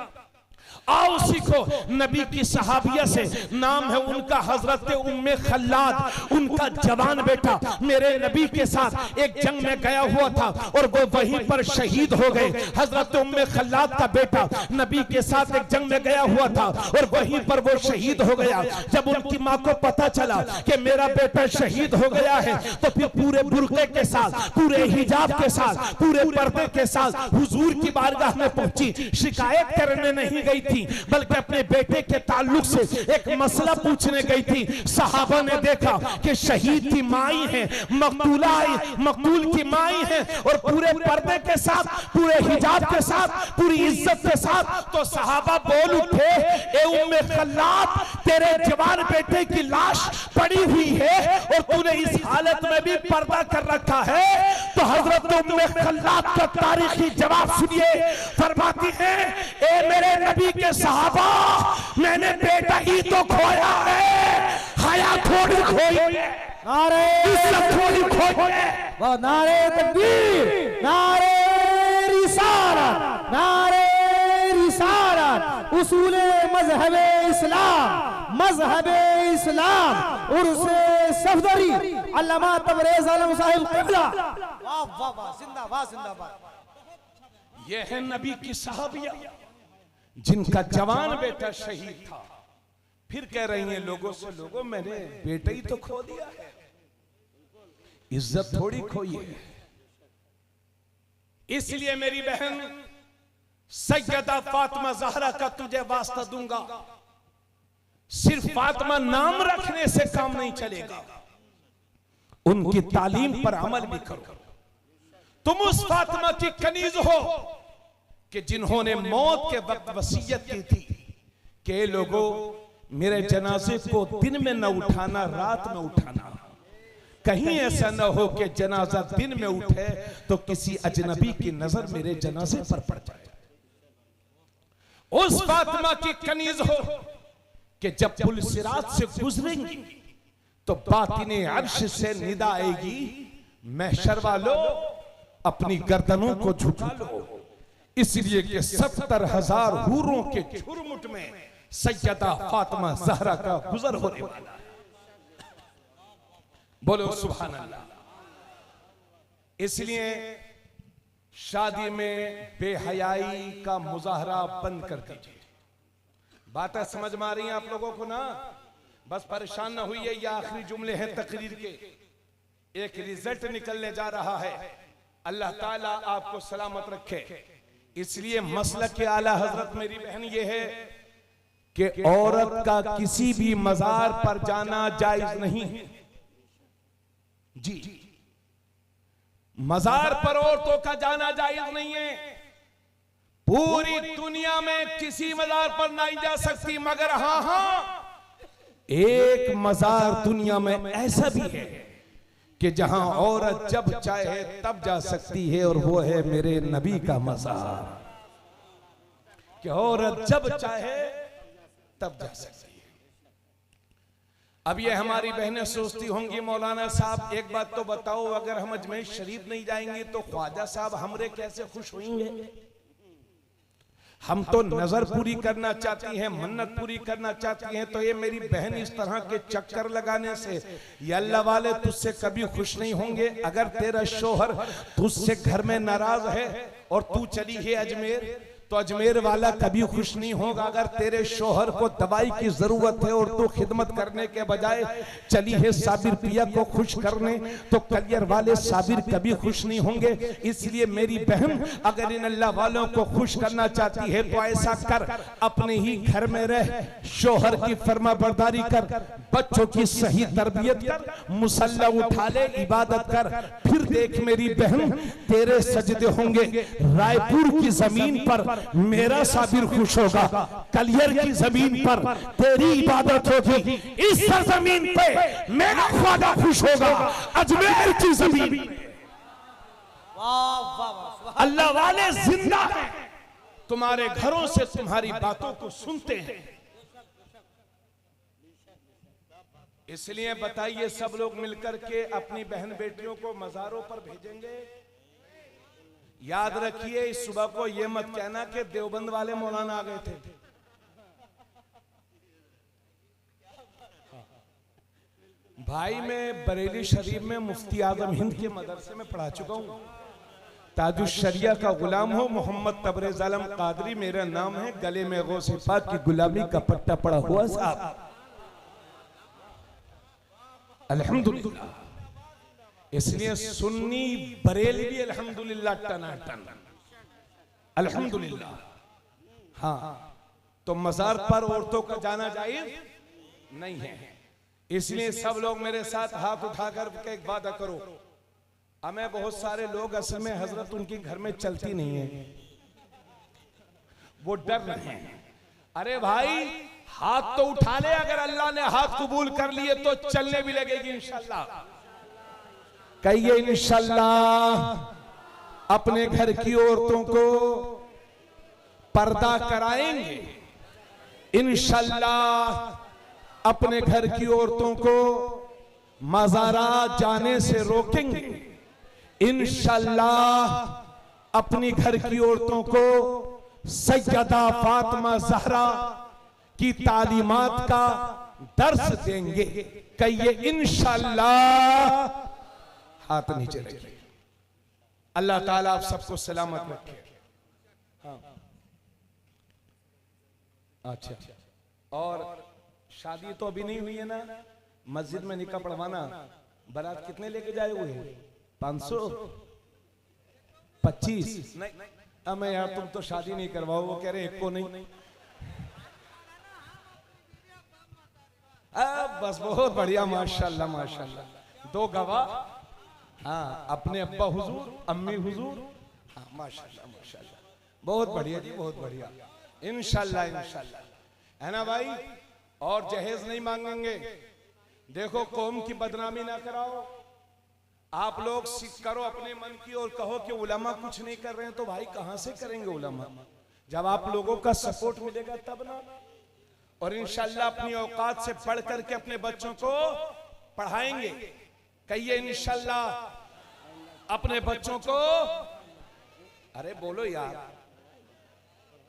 आओ सीखो नबी की सहाबिया से, नाम है उनका हजरत उम्मे खल्लाद। उनका जवान बेटा मेरे नबी के साथ एक जंग में गया हुआ था और वो वहीं पर शहीद हो गए। हजरत उम्मे खल्लाद का बेटा नबी के साथ एक जंग में गया हुआ था और वहीं पर वो शहीद हो गया। जब उनकी माँ को पता चला कि मेरा बेटा शहीद हो गया है तो फिर पूरे बुर्के के साथ, पूरे हिजाब के साथ, पूरे पर्दे के साथ हुजूर की बारगाह में पहुंची। शिकायत करने नहीं गई थी बल्कि अपने बेटे के ताल्लुक से एक मसला पूछने गई थी। सहाबा ने देखा कि शहीद की माई है, मकतूल की माई है और पूरे पर्दे के साथ, पूरे हिजाब के साथ, पूरी इज्जत के साथ, तो सहाबा बोल उठे, ए उम्मे खल्लाद, तेरे जवान बेटे की लाश पड़ी हुई है और तूने इस हालत में भी पर्दा कर रखा है। तो हजरत उम्मे खल्लाद का तारीखी जवाब सुनिए, फरमाती है, ए मेरे नबी के सहाबा, मैंने बेटा ही तो खोया है, हया थोड़ी खोई है, नारे थोड़ी खोई है। वाह, नारे तकबीर, नारे रिसालत, नारे रिसालत। उसूले मजहबे इस्लाम, मजहबे इस्लाम, उर्से सफदरी, अल्लामा तबरेज आलम साहिब क़िबला। वाह वाह वाह, जिंदाबाद जिंदाबाद। ये है नबी की सहाबिया जिनका जवान बेटा शहीद था। फिर कह रही हैं लोगों से, लोगों मैंने बेटा ही तो खो दिया है, इज्जत थोड़ी खोई है। इसलिए मेरी बहन सैयदा फातिमा ज़हरा का तुझे वास्ता दूंगा। सिर्फ फातिमा नाम रखने से काम नहीं चलेगा, उनकी तालीम पर अमल भी करो। तुम उस फातिमा की कनीज हो कि जिन्होंने मौत के वक्त वसीयत की थी कि लोगों मेरे जनाजे को दिन में न उठाना, रात में उठाना। कहीं ऐसा न हो कि जनाजा दिन में उठे तो किसी अजनबी की नजर मेरे जनाजे पर पड़ जाए। उस फातिमा की कनीज हो कि जब पुल सिरात से गुजरेंगी तो बातिने अर्श से निदा आएगी, महशर वालों अपनी गर्दनों को झुका लो, इसलिए कि 70,000 हूरों के झुरमुट में सैयदा फातिमा ज़हरा का गुजर होने वाला है। बोलो सुभान अल्लाह। इसलिए शादी में बेहयाई का मुजाहरा बंद कर दीजिए। बातें समझ में आ रही हैं आप लोगों को ना? बस परेशान ना हुई है, ये आखिरी जुमले हैं तकरीर के, एक रिजल्ट निकलने जा रहा है। अल्लाह ताला आपको सलामत रखे। इसलिए मसलक के आला हजरत मेरी बहन ये है कि औरत का किसी भी मजार पर जाना जायज नहीं है। जी, मजार पर औरतों का जाना जायज नहीं है। पूरी दुनिया में किसी मजार पर नहीं जा सकती, मगर हाँ एक मजार दुनिया में ऐसा भी है कि जहां औरत जब चाहे तब जा सकती है, और वो है मेरे नबी का मजार। कि औरत जब चाहे तब जा सकती है। अब ये हमारी बहनें सोचती होंगी, मौलाना साहब एक बात तो बताओ, अगर हम अजमेर शरीफ नहीं जाएंगे तो ख्वाजा साहब हमरे कैसे खुश होंगे? हम तो नजर पूरी करना चाहती हैं, मन्नत पूरी करना चाहती हैं। तो ये मेरी बहन इस तरह के चक्कर लगाने से ये अल्लाह वाले तुझसे कभी खुश नहीं होंगे। अगर तेरा शोहर तुझसे घर में नाराज है और तू चली है अजमेर, तो अजमेर वाला कभी खुश नहीं होगा। अगर तेरे शोहर को दवाई की जरूरत है और तू खिदमत करने के बजाय चली है साबिर पिया को खुश करने, तो कलियर वाले साबिर कभी खुश नहीं होंगे। इसलिए मेरी बहन अगर इन अल्लाह वालों को खुश करना चाहती है तो ऐसा कर, अपने ही घर में रह, शोहर की फर्मा बरदारी कर, बच्चों की सही तरबियत कर, मुसल्ला उठा ले, इबादत कर। फिर देख मेरी बहन तेरे सजदे होंगे रायपुर की जमीन पर मेरा साबिर खुश होगा। कलियर की जमीन पर तेरी इबादत होगी, इस सरजमीन पे मेरा ख्वाजा खुश होगा। अजमेर की जमीन वाह वाह वाह। अल्लाह वाले जिंदा हैं, तुम्हारे घरों से तुम्हारी बातों को सुनते हैं। इसलिए बताइए, सब लोग मिलकर के अपनी बहन बेटियों को मज़ारों पर भेजेंगे? याद रखिए, इस सुबह को यह मत कहना कि देवबंद वाले मौलाना आ गए थे। भाई, मैं बरेली शरीफ में मुफ्ती आजम हिंद के मदरसे में पढ़ा चुका हूं। ताजुश शरिया का गुलाम हो, मोहम्मद तबरेज आलम कादरी मेरा नाम है। गले में गौसे पाक की गुलामी का पट्टा पड़ा हुआ साहब, अल्हम्दुलिल्लाह। इसलिए सुन्नी बरेलवी अल्हम्दुलिल्लाह टनाटन, अल्हम्दुलिल्लाह। हाँ, तो मज़ार पर औरतों का जाना जायज़ नहीं है। इसलिए सब लोग मेरे साथ हाथ उठाकर के एक वादा करो। हमें बहुत सारे लोग असल में हजरत उनके घर में चलती नहीं है, वो डर रहे हैं। अरे भाई, हाथ तो उठा ले, अगर अल्लाह ने हाथ कबूल कर लिए तो चलने भी लगेगी इंशाल्लाह। कहिए इंशाल्लाह अपने घर की औरतों को पर्दा कराएंगे, इंशाल्लाह अपने घर की औरतों को मज़ारात जाने से रोकेंगे, इंशाल्लाह अपनी घर की औरतों को सैयदा फातिमा ज़हरा की तालीमात का दर्स देंगे। कहिए इंशाल्लाह, हाथ नीचे रखिए। अल्लाह ताला आप सबको सलामत रखे। हाँ, अच्छा, और शादी तो अभी नहीं हुई है ना? मस्जिद में निकाह पढ़वाना, बारात कितने लेके जाए हुए हैं? 500 25? नहीं, मैं यार तुम तो शादी नहीं करवाओ। वो कह रहे एक को नहीं। बस बहुत बढ़िया, माशाल्लाह माशाल्लाह। 2 गवाह, हाँ, अपने अब्बा हुजूर, अम्मी हुजूर, हाँ, माशाल्लाह माशाल्लाह, बहुत बढ़िया जी, बहुत बढ़िया। इंशाल्लाह इंशाल्लाह, है ना भाई? और जहेज नहीं मांगेंगे। देखो, कौम की बदनामी ना कराओ। आप लोग करो अपने मन की और कहो कि उलमा कुछ नहीं कर रहे हैं, तो भाई कहां से करेंगे उलमा? जब आप लोगों का सपोर्ट मिलेगा तब ना। और इंशाल्लाह अपनी औकात से पढ़ करके अपने बच्चों को पढ़ाएंगे। कहिए इंशाल्लाह अपने बच्चों को। अरे बोलो यार।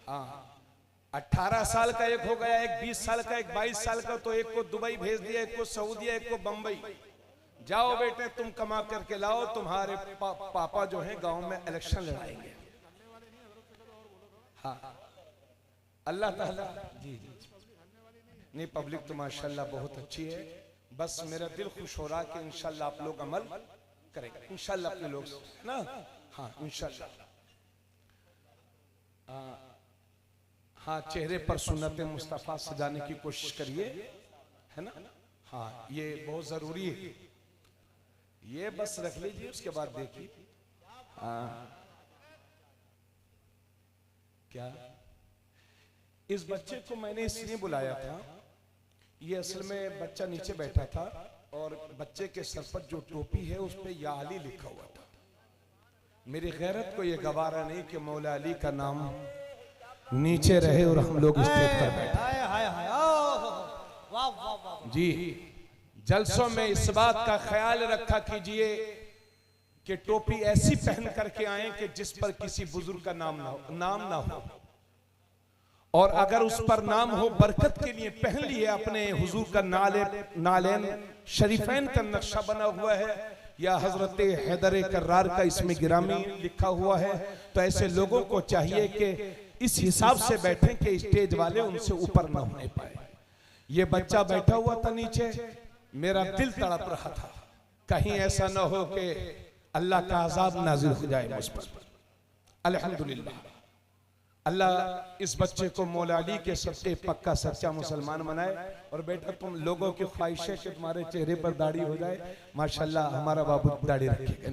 हाँ, 18 साल का एक हो गया, एक 20 साल का, एक 22 साल का, तो एक को दुबई भेज दिया, एक को सऊदी, एक को बंबई। जाओ बेटे, तुम कमा करके लाओ, तुम्हारे पापा जो हैं गांव में इलेक्शन लड़ाएंगे। हाँ, अल्लाह ताला जी जी। नहीं, पब्लिक तो माशाल्लाह बहुत अच्छी है। बस मेरा दिल खुश हो रहा कि इंशाल्लाह आप लोग अमल करेंगे, इंशाल्लाह अपने लोग ना। हाँ इंशाल्लाह। हाँ, चेहरे पर सुन्नत मुस्तफा सजाने की कोशिश करिए, है ना? हाँ, ये बहुत जरूरी है। ये बस रख लीजिए, उसके बाद देखिए। क्या इस बच्चे को मैंने इसलिए बुलाया था, ये असल में बच्चा नीचे बैठा था और बच्चे के सर पर जो टोपी है उस पे या अली लिखा हुआ था। मेरी गैरत को ये गवारा नहीं कि मौला अली का नाम नीचे रहे और हम लोग स्टेज पर बैठे। जी, जलसों में इस बात का ख्याल रखा कीजिए कि टोपी ऐसी पहन करके आए कि जिस पर किसी बुजुर्ग का नाम ना हो, और अगर उस पर नाम हो बरकत के लिए पहन लिए। अपने हुजूर का नालेन शरीफैन का नक्शा बना हुआ है या हजरत हैदर कर्रार का इसमें गिरामी लिखा हुआ है, तो ऐसे लोगों को चाहिए कि इस हिसाब से बैठें कि स्टेज वाले उनसे ऊपर न होने पाए। ये बच्चा बैठा हुआ था नीचे, मेरा दिल तड़प रहा था कहीं ऐसा न हो कि अल्लाह का अजाब नाजिल हो जाए मुझ पर। अल्हम्दुलिल्लाह, अल्लाह इस बच्चे को मौला अली के सबसे पक्का सच्चा मुसलमान बनाए। और बेटा, तुम लोगों की ख्वाहिश है कि तुम्हारे चेहरे पर दाढ़ी हो जाए। माशाल्लाह, हमारा बाबू दाढ़ी रखेगा।